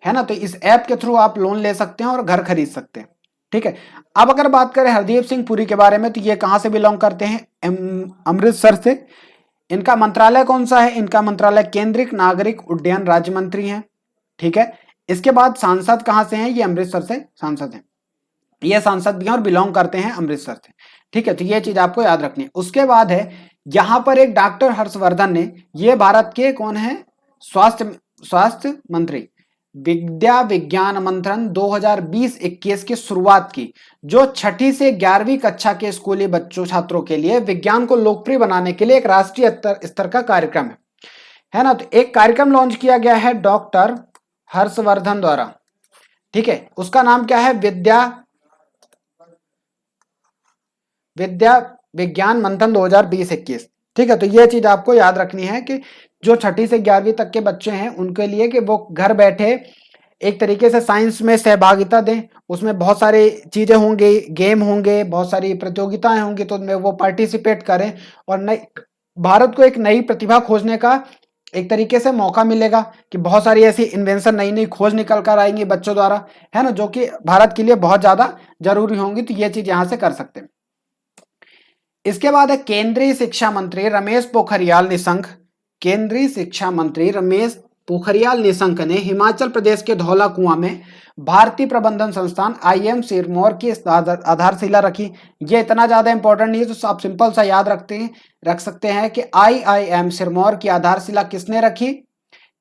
है ना, तो इस ऐप के थ्रू आप लोन ले सकते हैं और घर खरीद सकते हैं, ठीक है। अब अगर बात करें हरदीप सिंह पुरी के बारे में, तो ये कहां से बिलोंग करते हैं, अमृतसर से। इनका मंत्रालय कौन सा है, इनका मंत्रालय केंद्रीय नागरिक उड्डयन राज्य मंत्री है, ठीक है। इसके बाद सांसद कहां से हैं, ये अमृतसर से सांसद हैं, ये सांसद भी हैं और बिलोंग करते हैं अमृतसर से, ठीक है। तो ये चीज आपको याद रखनी है। उसके बाद है यहां पर एक डॉक्टर हर्षवर्धन ने, ये भारत के कौन है, स्वास्थ्य मंत्री, विद्या विज्ञान मंथन 2020-21 की शुरुआत की, जो 6ठी से 11वीं कक्षा के स्कूली बच्चों छात्रों के लिए विज्ञान को लोकप्रिय बनाने के लिए एक राष्ट्रीय स्तर का कार्यक्रम है ना। तो एक कार्यक्रम लॉन्च किया गया है डॉक्टर हर्षवर्धन द्वारा, ठीक है। उसका नाम क्या है, विद्या विज्ञान मंथन 2020-21, ठीक है। तो ये चीज आपको याद रखनी है कि जो 6ठी से 11वीं तक के बच्चे हैं उनके लिए कि वो घर बैठे एक तरीके से साइंस में सहभागिता दें। उसमें बहुत सारी चीजें होंगी, गेम होंगे, बहुत सारी प्रतियोगिताएं होंगी, तो उनमें वो पार्टिसिपेट करें और नई भारत को एक नई प्रतिभा खोजने का एक तरीके से मौका मिलेगा कि बहुत सारी ऐसी इन्वेंशन, नई नई खोज निकल कर आएंगी बच्चों द्वारा, है ना, जो कि भारत के लिए बहुत ज्यादा जरूरी होंगी। तो ये चीज यहां से कर सकते हैं। इसके बाद है केंद्रीय शिक्षा मंत्री रमेश पोखरियाल निशंक। केंद्रीय शिक्षा मंत्री रमेश पोखरियाल निशंक ने हिमाचल प्रदेश के धौला कुआं में भारतीय प्रबंधन संस्थान IIM सिरमौर की आधारशिला रखी। ये इतना ज्यादा इंपॉर्टेंट नहीं है, तो आप सिंपल सा याद रख सकते हैं कि IIM सिरमौर की आधारशिला किसने रखी,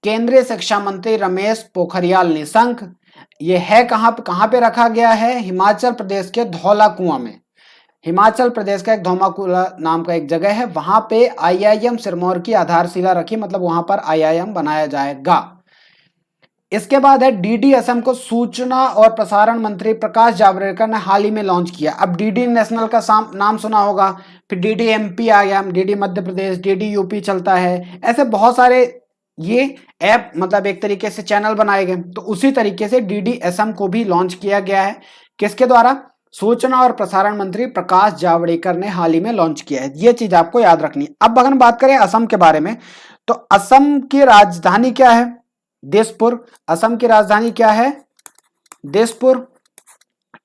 केंद्रीय शिक्षा मंत्री रमेश पोखरियाल निशंक। ये है कहां पे रखा गया है, हिमाचल प्रदेश के धौला कुआं में। हिमाचल प्रदेश का एक धौमाकुला नाम का एक जगह है, वहां पे IIM सिरमौर की आधारशिला रखी, मतलब वहां पर IIM बनाया जाएगा। इसके बाद है DD असम को सूचना और प्रसारण मंत्री प्रकाश जावड़ेकर ने हाल ही में लॉन्च किया। अब DD नेशनल का नाम सुना होगा, फिर DD MP आ गया, DD Madhya Pradesh, DD UP चलता है, ऐसे बहुत सारे ये ऐप मतलब एक तरीके से चैनल बनाए गए। तो उसी तरीके से DD असम को भी लॉन्च किया गया है, किसके द्वारा, सूचना और प्रसारण मंत्री प्रकाश जावड़ेकर ने हाल ही में लॉन्च किया है। ये चीज आपको याद रखनी है। अब अगर बात करें असम के बारे में, तो असम की राजधानी क्या है, दिसपुर। असम की राजधानी क्या है, दिसपुर,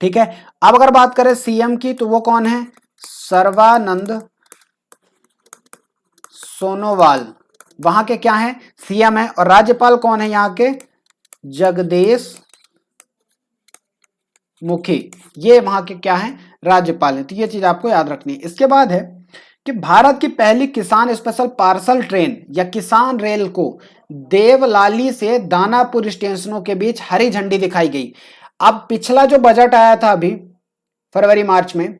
ठीक है। अब अगर बात करें CM की, तो वो कौन है, सर्बानंद सोनोवाल, वहां के क्या है, CM है। और राज्यपाल कौन है यहाँ के, जगदीश मुखी, ये वहां के क्या है, राज्यपाल है। तो ये चीज आपको याद रखनी है। इसके बाद है कि भारत की पहली किसान स्पेशल पार्सल ट्रेन या किसान रेल को देवलाली से दानापुर स्टेशनों के बीच हरी झंडी दिखाई गई। अब पिछला जो बजट आया था अभी फरवरी मार्च में,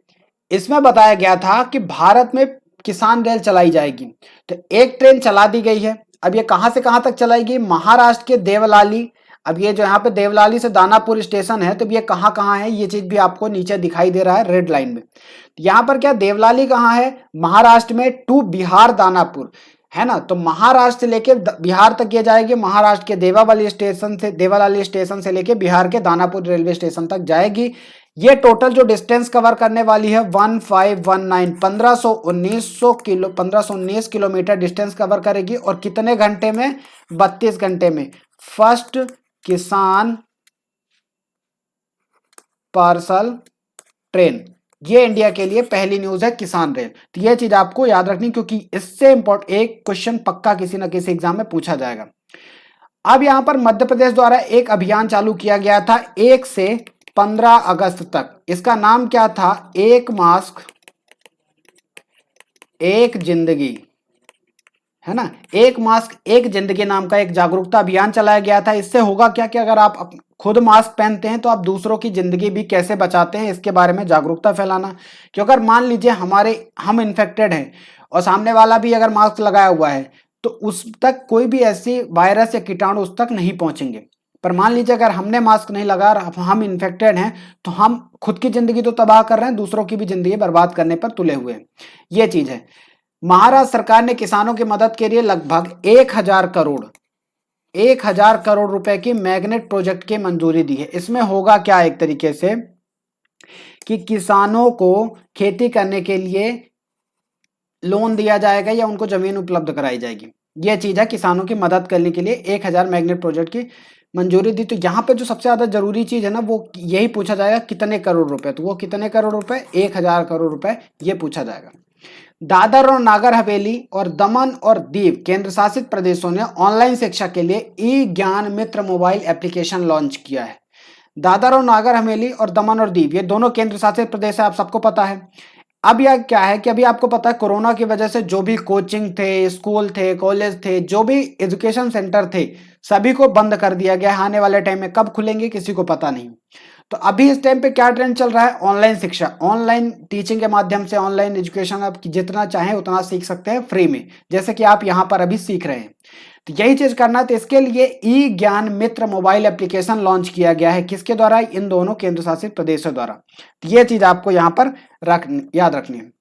इसमें बताया गया था कि भारत में किसान रेल चलाई जाएगी। तो एक ट्रेन चला दी गई है, अब ये कहां से कहां तक चलाएगी? महाराष्ट्र के देवलाली, अब ये जो यहाँ पे देवलाली से दानापुर स्टेशन है, तो ये कहाँ कहाँ है, ये चीज भी आपको नीचे दिखाई दे रहा है रेड लाइन में। यहाँ पर क्या देवलाली कहाँ है? महाराष्ट्र में, टू बिहार दानापुर, है ना। तो महाराष्ट्र से लेके बिहार तक ये जाएगी, महाराष्ट्र के देवलाली स्टेशन से लेके बिहार के दानापुर रेलवे स्टेशन तक जाएगी। ये टोटल जो डिस्टेंस कवर करने वाली है 1519 किलोमीटर डिस्टेंस कवर करेगी। और कितने घंटे में? 32 घंटे में। फर्स्ट किसान पार्सल ट्रेन, ये इंडिया के लिए पहली न्यूज है, किसान रेल। तो ये चीज आपको याद रखनी, क्योंकि इससे इंपॉर्टेंट एक क्वेश्चन पक्का किसी ना किसी एग्जाम में पूछा जाएगा। अब यहां पर मध्य प्रदेश द्वारा एक अभियान चालू किया गया था 1 से 15 अगस्त तक। इसका नाम क्या था? एक मास्क एक जिंदगी, है ना। एक मास्क एक जिंदगी नाम का एक जागरूकता अभियान चलाया गया था। इससे होगा क्या कि अगर आप खुद मास्क पहनते हैं तो आप दूसरों की जिंदगी भी कैसे बचाते हैं, इसके बारे में जागरूकता फैलाना। क्योंकि अगर मान लीजिए हम इन्फेक्टेड हैं और सामने वाला भी अगर मास्क लगाया हुआ है, तो उस तक कोई भी ऐसी वायरस या कीटाणु उस तक नहीं पहुंचेंगे। पर मान लीजिए अगर हमने मास्क नहीं लगा, हम इन्फेक्टेड हैं, तो हम खुद की जिंदगी तो तबाह कर रहे हैं, दूसरों की भी जिंदगी बर्बाद करने पर तुले हुए हैं। ये चीज है। महाराष्ट्र सरकार ने किसानों की मदद के लिए लगभग 1000 करोड़ रुपए की मैग्नेट प्रोजेक्ट की मंजूरी दी है। इसमें होगा क्या? एक तरीके से कि किसानों को खेती करने के लिए लोन दिया जाएगा या उनको जमीन उपलब्ध कराई जाएगी। यह चीज है, किसानों की मदद करने के लिए 1000 मैग्नेट प्रोजेक्ट की मंजूरी दी। तो यहाँ पे जो सबसे ज्यादा जरूरी चीज है ना, वो यही पूछा जाएगा कितने करोड़ रुपए। तो वो कितने करोड़ रुपए? 1000 करोड़ रुपए, ये पूछा जाएगा। दादर और नागर हवेली और दमन और दीव केंद्र शासित प्रदेशों ने ऑनलाइन शिक्षा के लिए ई ज्ञान मित्र मोबाइल एप्लीकेशन लॉन्च किया है। दादर और नागर हवेली और दमन और दीव ये दोनों केंद्र शासित प्रदेश है, आप सबको पता है। अब यह क्या है कि अभी आपको पता है कोरोना की वजह से जो भी कोचिंग थे, स्कूल थे, कॉलेज थे, जो भी एजुकेशन सेंटर थे, सभी को बंद कर दिया गया। आने वाले टाइम में कब खुलेंगे किसी को पता नहीं। तो अभी इस टाइम पे क्या ट्रेंड चल रहा है? ऑनलाइन शिक्षा, ऑनलाइन टीचिंग के माध्यम से ऑनलाइन एजुकेशन आप जितना चाहें उतना सीख सकते हैं फ्री में, जैसे कि आप यहाँ पर अभी सीख रहे हैं। तो यही चीज करना है। तो इसके लिए ई ज्ञान मित्र मोबाइल एप्लीकेशन लॉन्च किया गया है। किसके द्वारा? इन दोनों केंद्र शासित प्रदेशों द्वारा। तो ये चीज आपको यहाँ पर याद रखनी है।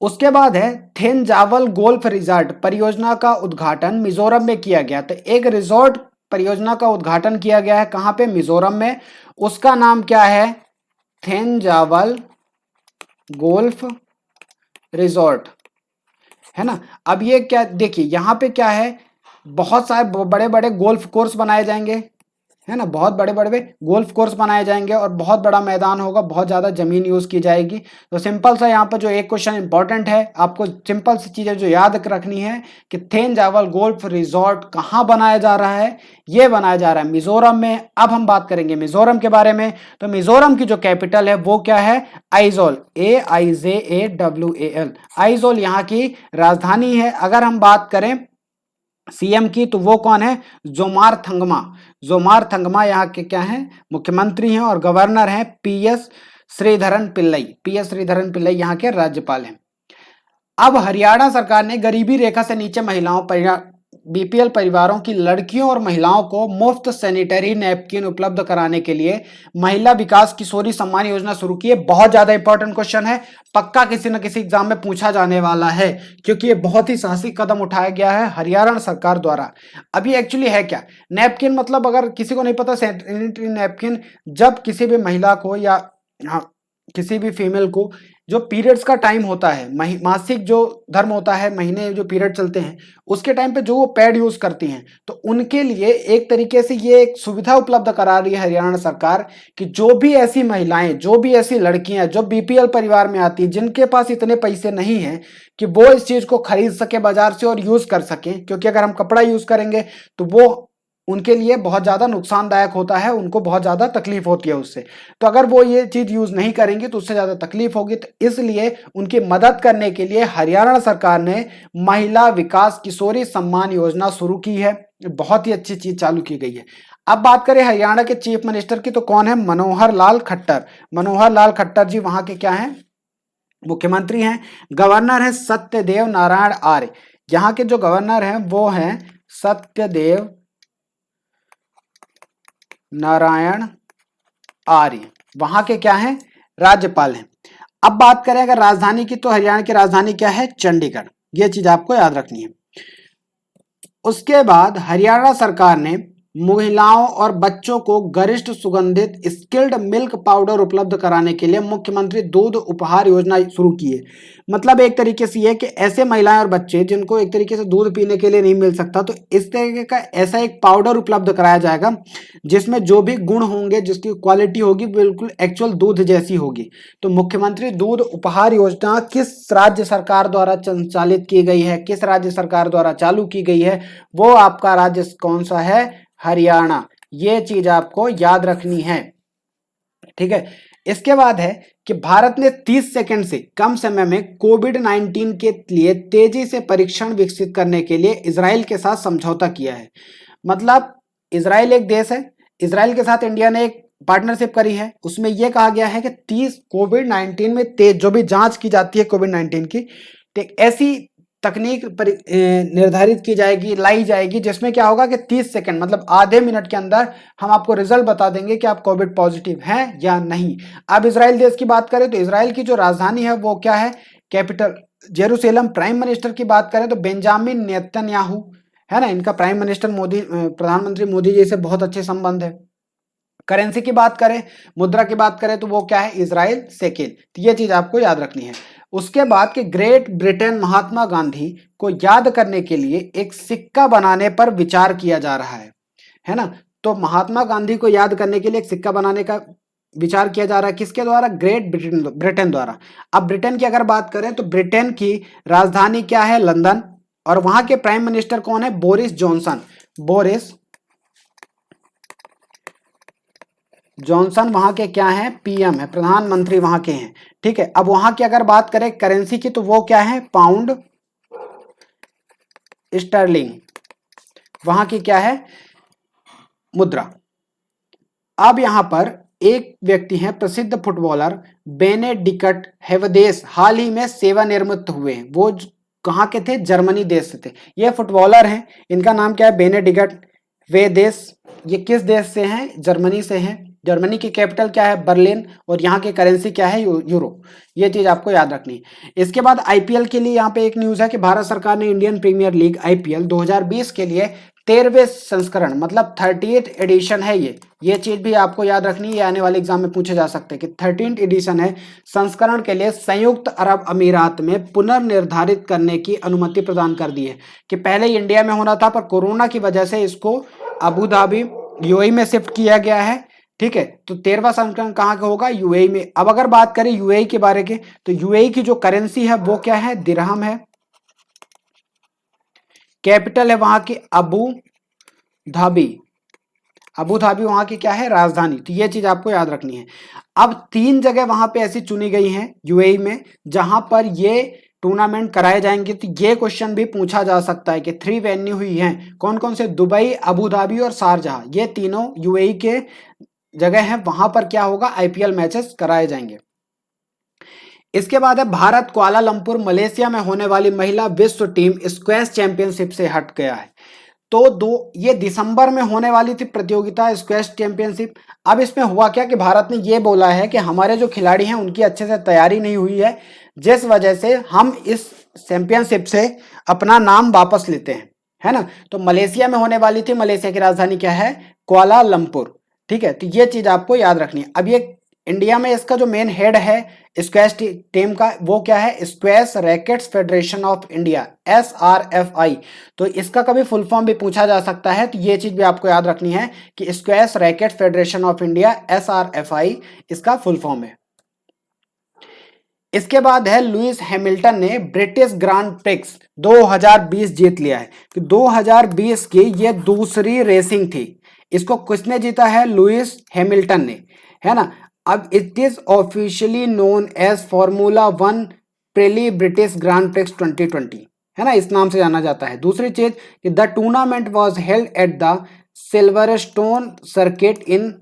उसके बाद है थेंजावल गोल्फ रिजॉर्ट परियोजना का उद्घाटन मिजोरम में किया गया। तो एक रिजॉर्ट परियोजना का उद्घाटन किया गया है, कहां पे? मिजोरम में। उसका नाम क्या है? थेंजावल गोल्फ रिजॉर्ट, है ना। अब ये क्या, देखिए यहाँ पे क्या है, बहुत सारे बड़े बड़े गोल्फ कोर्स बनाए जाएंगे, है ना। बहुत बड़े बड़े गोल्फ कोर्स बनाए जाएंगे और बहुत बड़ा मैदान होगा, बहुत ज़्यादा जमीन यूज़ की जाएगी। तो सिंपल सा यहाँ पर जो एक क्वेश्चन इंपॉर्टेंट है, आपको सिंपल सी चीज़ें जो याद रखनी है कि थेंजावल गोल्फ रिजॉर्ट कहाँ बनाया जा रहा है? ये बनाया जा रहा है मिजोरम में। अब हम बात करेंगे मिजोरम के बारे में। तो मिजोरम की जो कैपिटल है वो क्या है? आइजोल, AIZAWAL। आइजोल यहाँ की राजधानी है। अगर हम बात करें सीएम की, तो वो कौन है? जोमार थंगमा यहाँ के क्या है? मुख्यमंत्री हैं। और गवर्नर हैं PS श्रीधरन पिल्लई यहाँ के राज्यपाल हैं। अब हरियाणा सरकार ने गरीबी रेखा से नीचे महिलाओं, BPL परिवारों की लड़कियों और महिलाओं को मुफ्त सैनिटरी नैपकिन उपलब्ध कराने के लिए महिला विकास किशोरी सम्मान योजना शुरू की है। बहुत ज्यादा इंपॉर्टेंट क्वेश्चन है, पक्का किसी न किसी एग्जाम में पूछा जाने वाला है, क्योंकि ये बहुत ही साहसिक कदम उठाया गया है हरियाणा सरकार द्वारा। अभी एक्चुअली है क्या नैपकिन? मतलब अगर किसी को नहीं पता, सैनिटरी नैपकिन जब किसी भी महिला को या किसी भी फीमेल को जो पीरियड्स का टाइम होता है, मासिक जो धर्म होता है, महीने जो पीरियड चलते हैं, उसके टाइम पे जो वो पैड यूज करती हैं, तो उनके लिए एक तरीके से ये एक सुविधा उपलब्ध करा रही है हरियाणा सरकार कि जो भी ऐसी महिलाएं, जो भी ऐसी लड़कियां जो BPL परिवार में आती हैं, जिनके पास इतने पैसे नहीं हैं कि वो इस चीज को खरीद सके बाजार से और यूज कर सकें, क्योंकि अगर हम कपड़ा यूज करेंगे तो वो उनके लिए बहुत ज़्यादा नुकसानदायक होता है, उनको बहुत ज़्यादा तकलीफ होती है उससे। तो अगर वो ये चीज़ यूज़ नहीं करेंगे तो उससे ज़्यादा तकलीफ होगी। तो इसलिए उनकी मदद करने के लिए हरियाणा सरकार ने महिला विकास किशोरी सम्मान योजना शुरू की है। बहुत ही अच्छी चीज़ चालू की गई है। अब बात करें हरियाणा के चीफ मिनिस्टर की, तो कौन है? मनोहर लाल खट्टर जी वहां के क्या हैं? मुख्यमंत्री हैं। गवर्नर है सत्यदेव नारायण आर्य। यहाँ के जो गवर्नर हैं वो हैं सत्यदेव नारायण आर्य, वहां के क्या हैं, राज्यपाल हैं। अब बात करें अगर राजधानी की, तो हरियाणा की राजधानी क्या है, चंडीगढ़, ये चीज आपको याद रखनी है। उसके बाद हरियाणा सरकार ने महिलाओं और बच्चों को गरिष्ठ सुगंधित स्किल्ड मिल्क पाउडर उपलब्ध कराने के लिए मुख्यमंत्री दूध उपहार योजना शुरू की है। मतलब एक तरीके से ये कि ऐसे महिलाएं और बच्चे जिनको एक तरीके से दूध पीने के लिए नहीं मिल सकता, तो इस तरीके का ऐसा एक पाउडर उपलब्ध कराया जाएगा जिसमें जो भी गुण होंगे, जिसकी क्वालिटी होगी बिल्कुल एक्चुअल दूध जैसी होगी। तो मुख्यमंत्री दूध उपहार योजना किस राज्य सरकार द्वारा संचालित की गई है, किस राज्य सरकार द्वारा चालू की गई है, वो आपका राज्य कौन सा है, हरियाणा। ये चीज आपको याद रखनी है, ठीक है। इसके बाद है कि भारत ने 30 सेकंड से कम समय में कोविड-19 के लिए तेजी से परीक्षण विकसित करने के लिए इजराइल के साथ समझौता किया है। मतलब इजराइल एक देश है, इजराइल के साथ इंडिया ने एक पार्टनरशिप करी है। उसमें यह कहा गया है कि 30 कोविड-19 में तेज जो भी जांच की जाती है कोविड-19 की, एक ऐसी तकनीक निर्धारित की जाएगी, लाई जाएगी, जिसमें क्या होगा कि 30 सेकंड मतलब आधे मिनट के अंदर हम आपको रिजल्ट बता देंगे कि आप कोविड पॉजिटिव हैं या नहीं। अब इजराइल देश की बात करें तो इजराइल की जो राजधानी है वो क्या है, कैपिटल जेरूसलम। प्राइम मिनिस्टर की बात करें तो बेंजामिन नेतन्याहू है ना, इनका प्राइम मिनिस्टर मोदी, प्रधानमंत्री मोदी जी से बहुत अच्छे संबंध है। करेंसी की बात करें, मुद्रा की बात करें तो वो क्या है, इजराइल शेकेल। तो ये चीज आपको याद रखनी है। उसके बाद कि ग्रेट ब्रिटेन महात्मा गांधी को याद करने के लिए एक सिक्का बनाने पर विचार किया जा रहा है ना। तो महात्मा गांधी को याद करने के लिए एक सिक्का बनाने का विचार किया जा रहा है, किसके द्वारा, ग्रेट ब्रिटेन द्वारा। अब ब्रिटेन की अगर बात करें तो ब्रिटेन की राजधानी क्या है, लंदन, और वहां के प्राइम मिनिस्टर कौन है, बोरिस जॉनसन। बोरिस जॉनसन वहां के क्या है, पीएम है, प्रधानमंत्री वहां के हैं, ठीक है। अब वहां की अगर बात करें करेंसी की तो वो क्या है, पाउंड स्टर्लिंग, वहां की क्या है, मुद्रा। अब यहां पर एक व्यक्ति हैं प्रसिद्ध फुटबॉलर बेनेडिक्ट हेवदेस, हाल ही में सेवानिवृत्त हुए। वो कहाँ के थे, जर्मनी देश से थे। ये फुटबॉलर हैं, इनका नाम क्या है, बेनेडिक्ट वेदेस। ये किस देश से हैं, जर्मनी से हैं। जर्मनी की कैपिटल क्या है, बर्लिन, और यहाँ की करेंसी क्या है, यूरो। ये चीज आपको याद रखनी है। इसके बाद आईपीएल के लिए यहाँ पे एक न्यूज है कि भारत सरकार ने इंडियन प्रीमियर लीग आईपीएल 2020 के लिए 13वें संस्करण मतलब 30th एडिशन है ये चीज भी आपको याद रखनी है, आने वाले एग्जाम में पूछे जा सकते हैं कि 13th एडिशन है, संस्करण के लिए संयुक्त अरब अमीरात में पुनर्निर्धारित करने की अनुमति प्रदान कर दी है। कि पहले इंडिया में होना था पर कोरोना की वजह से इसको अबू धाबी यूएई में शिफ्ट किया गया है, ठीक है। तो 13वां संस्करण कहाँ का होगा, यूएई में। अब अगर बात करें यूएई के बारे के, तो यूएई की जो करेंसी है वो क्या है, दिरहम है, कैपिटल है वहां की अबू धाबी। अबू धाबी वहां की क्या है, राजधानी। तो ये चीज आपको याद रखनी है। अब 3 जगह वहां पे ऐसी चुनी गई हैं यूएई में जहां पर ये टूर्नामेंट कराए जाएंगे। तो ये क्वेश्चन भी पूछा जा सकता है कि 3 वेन्यू हुई हैं, कौन कौन से, दुबई, अबू धाबी और शारजाह, ये तीनों यूएई के जगह है, वहां पर क्या होगा, आईपीएल मैचेस कराए जाएंगे। इसके बाद है भारत कुआलालंपुर मलेशिया में होने वाली महिला विश्व टीम स्क्वैश चैंपियनशिप से हट गया है। तो ये दिसंबर में होने वाली थी प्रतियोगिता स्क्वैश चैंपियनशिप। अब इसमें हुआ क्या कि भारत ने ये बोला है कि हमारे जो खिलाड़ी हैं उनकी अच्छे से तैयारी नहीं हुई है, जिस वजह से हम इस चैंपियनशिप से अपना नाम वापस लेते हैं, है ना। तो मलेशिया में होने वाली थी, मलेशिया की राजधानी क्या है, कुआलालंपुर, ठीक है। तो ये चीज आपको याद रखनी है। अब ये इंडिया में इसका जो मेन हेड है स्क्वैश टीम का वो क्या है, squash rackets federation of India, SRFI। तो इसका कभी फुल फॉर्म भी पूछा जा सकता है, तो ये चीज भी आपको याद रखनी है कि squash rackets federation of India SRFI इसका फुल फॉर्म है। इसके बाद है लुइस हैमिल्टन ने ब्रिटिश ग्रांड प्रिक्स 2020 जीत लिया है। कि 2020 की ये दूसरी रेसिंग थी, इसको किसने जीता है, लुइस हैमिल्टन ने, है ना। अब it is officially known as formula 1 Pirelli British grand prix 2020, है ना, इस नाम से जाना जाता है। दूसरी चीज कि the tournament was held at the Silverstone circuit in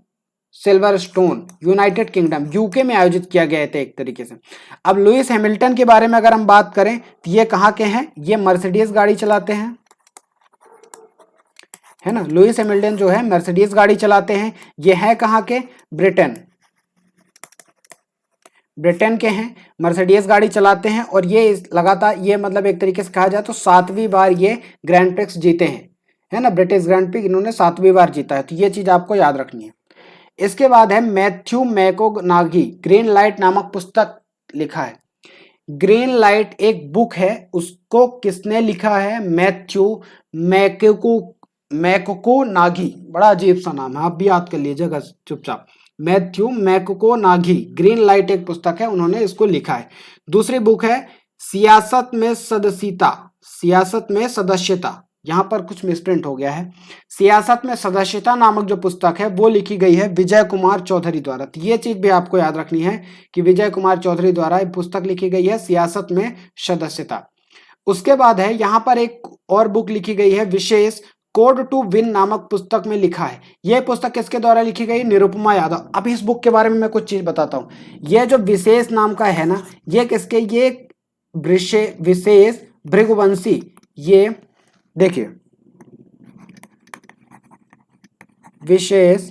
Silverstone, United kingdom, UK में आयोजित किया गया था एक तरीके से। अब लुइस हैमिल्टन के बारे में अगर हम बात करें तो ये कहाँ के हैं, ये मर्सिडीज गाड़ी चलाते हैं, है ना। लुइस हैमिल्टन जो है मर्सिडीज गाड़ी चलाते हैं। ये है कहाँ के, ब्रिटेन, ब्रिटेन के हैं, मर्सिडीज गाड़ी चलाते हैं और ये लगातार, ये मतलब एक तरीके से कहा जाए तो 7वीं बार ये ग्रैंड प्रिक्स जीते हैं, है ना। ब्रिटिश ग्रैंड प्रिक्स इन्होंने 7वीं बार जीता है, तो ये चीज आपको याद रखनी है। इसके बाद है मैथ्यू मैकोनागी, ग्रीन लाइट नामक पुस्तक लिखा है। ग्रीन लाइट एक बुक है, उसको किसने लिखा है, मैथ्यू मैकोनागी, बड़ा अजीब सा नाम है, आप भी याद कर लीजिएगा चुपचाप। मैथ्यू मैकोनागी, ग्रीन लाइट एक पुस्तक है, उन्होंने इसको लिखा है। दूसरी बुक है सियासत में सदस्यता, सियासत में सदस्यता, यहाँ पर कुछ मिसप्रिंट हो गया है, सियासत में सदस्यता नामक जो पुस्तक है वो लिखी गई है विजय कुमार चौधरी द्वारा। तो ये चीज भी आपको याद रखनी है कि विजय कुमार चौधरी द्वारा एक पुस्तक लिखी गई है सियासत में सदस्यता। उसके बाद है यहाँ पर एक और बुक लिखी गई है विशेष कोड टू विन नामक पुस्तक में लिखा है। यह पुस्तक किसके द्वारा लिखी गई, निरुपमा यादव। अब इस बुक के बारे में मैं कुछ चीज बताता हूँ। यह जो विशेष नाम का है ना, ये किसके, ये विशेष भृगुवंशी, ये देखिए विशेष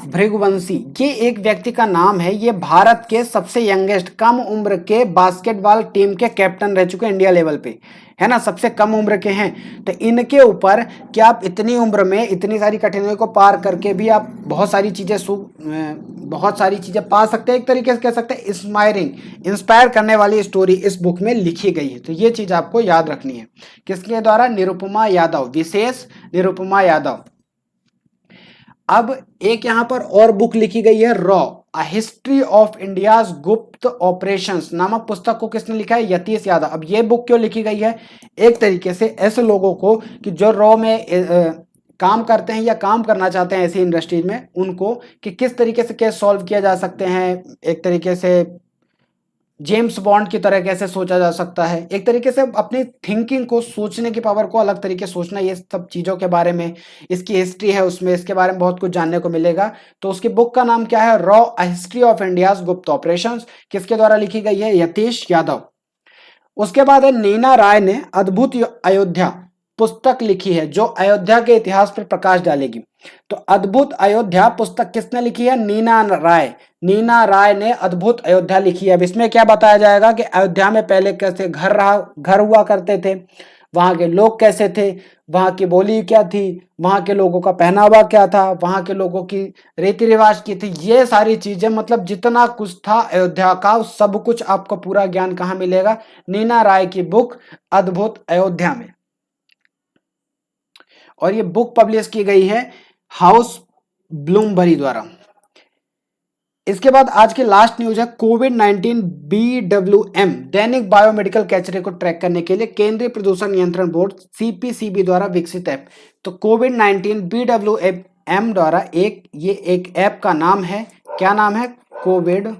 भृगुवंशी, ये एक व्यक्ति का नाम है। ये भारत के सबसे यंगेस्ट, कम उम्र के बास्केटबॉल टीम के कैप्टन रह चुके हैं इंडिया लेवल पे, है ना, सबसे कम उम्र के हैं। तो इनके ऊपर कि आप इतनी उम्र में इतनी सारी कठिनाइयों को पार करके भी आप बहुत सारी चीजें पा सकते हैं, एक तरीके से कह सकते हैं इंस्पायर करने वाली स्टोरी इस बुक में लिखी गई है। तो ये चीज आपको याद रखनी है, किसके द्वारा, निरुपमा यादव, विशेष निरुपमा यादव। अब एक यहां पर और बुक लिखी गई है raw, a history of India's गुप्त ऑपरेशंस नामक पुस्तक को किसने लिखा है, यतीश यादव। अब ये बुक क्यों लिखी गई है, एक तरीके से ऐसे लोगों को कि जो रॉ में काम करते हैं या काम करना चाहते हैं ऐसी इंडस्ट्रीज में, उनको कि किस तरीके से केस सॉल्व किया जा सकते हैं, एक तरीके से जेम्स बॉन्ड की तरह कैसे सोचा जा सकता है, एक तरीके से अपनी थिंकिंग को, सोचने की पावर को अलग तरीके से सोचना, ये सब चीज़ों के बारे में, इसकी हिस्ट्री है उसमें, इसके बारे में बहुत कुछ जानने को मिलेगा। तो उसकी बुक का नाम क्या है, raw, a history of India's गुप्त ऑपरेशंस, किसके द्वारा लिखी गई है, यतीश यादव। उसके बाद है नीना राय ने अद्भुत अयोध्या पुस्तक लिखी है, जो अयोध्या के इतिहास पर प्रकाश डालेगी। तो अद्भुत अयोध्या पुस्तक किसने लिखी है, नीना राय। नीना राय ने अद्भुत अयोध्या लिखी है। अब इसमें क्या बताया जाएगा कि अयोध्या में पहले कैसे घर हुआ करते थे, वहां के लोग कैसे थे, वहां की बोली क्या थी, वहां के लोगों का पहनावा क्या था, वहां के लोगों की रीति रिवाज की थी, ये सारी चीजें, मतलब जितना कुछ था अयोध्या का, सब कुछ आपको पूरा ज्ञान कहाँ मिलेगा, नीना राय की बुक अद्भुत अयोध्या में। और ये बुक पब्लिश की गई है हाउस ब्लूमबरी द्वारा। इसके बाद आज की लास्ट न्यूज है कोविड-19 BWM दैनिक बायोमेडिकल कचरे को ट्रैक करने के लिए केंद्रीय प्रदूषण नियंत्रण बोर्ड CPCB द्वारा विकसित ऐप। तो कोविड-19 BWM द्वारा ये एक ऐप का नाम है, क्या नाम है, कोविड-19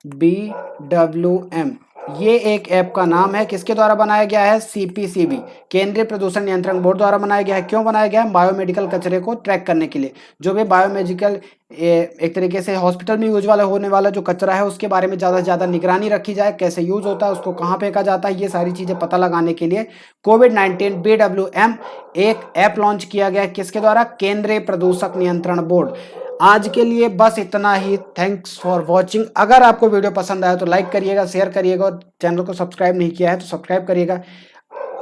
BWM, ये एक ऐप का नाम है, किसके द्वारा बनाया गया है, CPCB केंद्रीय प्रदूषण नियंत्रण बोर्ड द्वारा बनाया गया है। क्यों बनाया गया है, बायोमेडिकल कचरे को ट्रैक करने के लिए, जो भी बायोमेडिकल एक तरीके से हॉस्पिटल में यूज वाला होने वाला जो कचरा है उसके बारे में ज़्यादा से ज़्यादा निगरानी रखी जाए, कैसे यूज होता है, उसको कहाँ फेंका जाता है, ये सारी चीज़ें पता लगाने के लिए कोविड-19 BWM एक ऐप लॉन्च किया गया है, किसके द्वारा, केंद्रीय प्रदूषक नियंत्रण बोर्ड। आज के लिए बस इतना ही, थैंक्स फॉर वॉचिंग। अगर आपको वीडियो पसंद आया तो लाइक करिएगा, शेयर करिएगा, और चैनल को सब्सक्राइब नहीं किया है तो सब्सक्राइब करिएगा,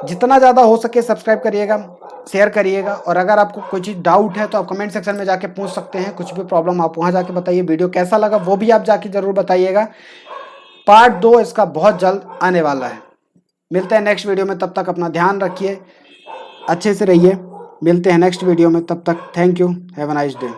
जितना ज़्यादा हो सके सब्सक्राइब करिएगा, शेयर करिएगा। और अगर आपको कोई चीज़ डाउट है तो आप कमेंट सेक्शन में जाके पूछ सकते हैं, कुछ भी प्रॉब्लम आप वहाँ जाके बताइए। वीडियो कैसा लगा वो भी आप जाके ज़रूर बताइएगा। पार्ट 2 इसका बहुत जल्द आने वाला है। मिलते हैं नेक्स्ट वीडियो में, तब तक अपना ध्यान रखिए, अच्छे से रहिए, मिलते हैं नेक्स्ट वीडियो में, तब तक thank you, have a nice day.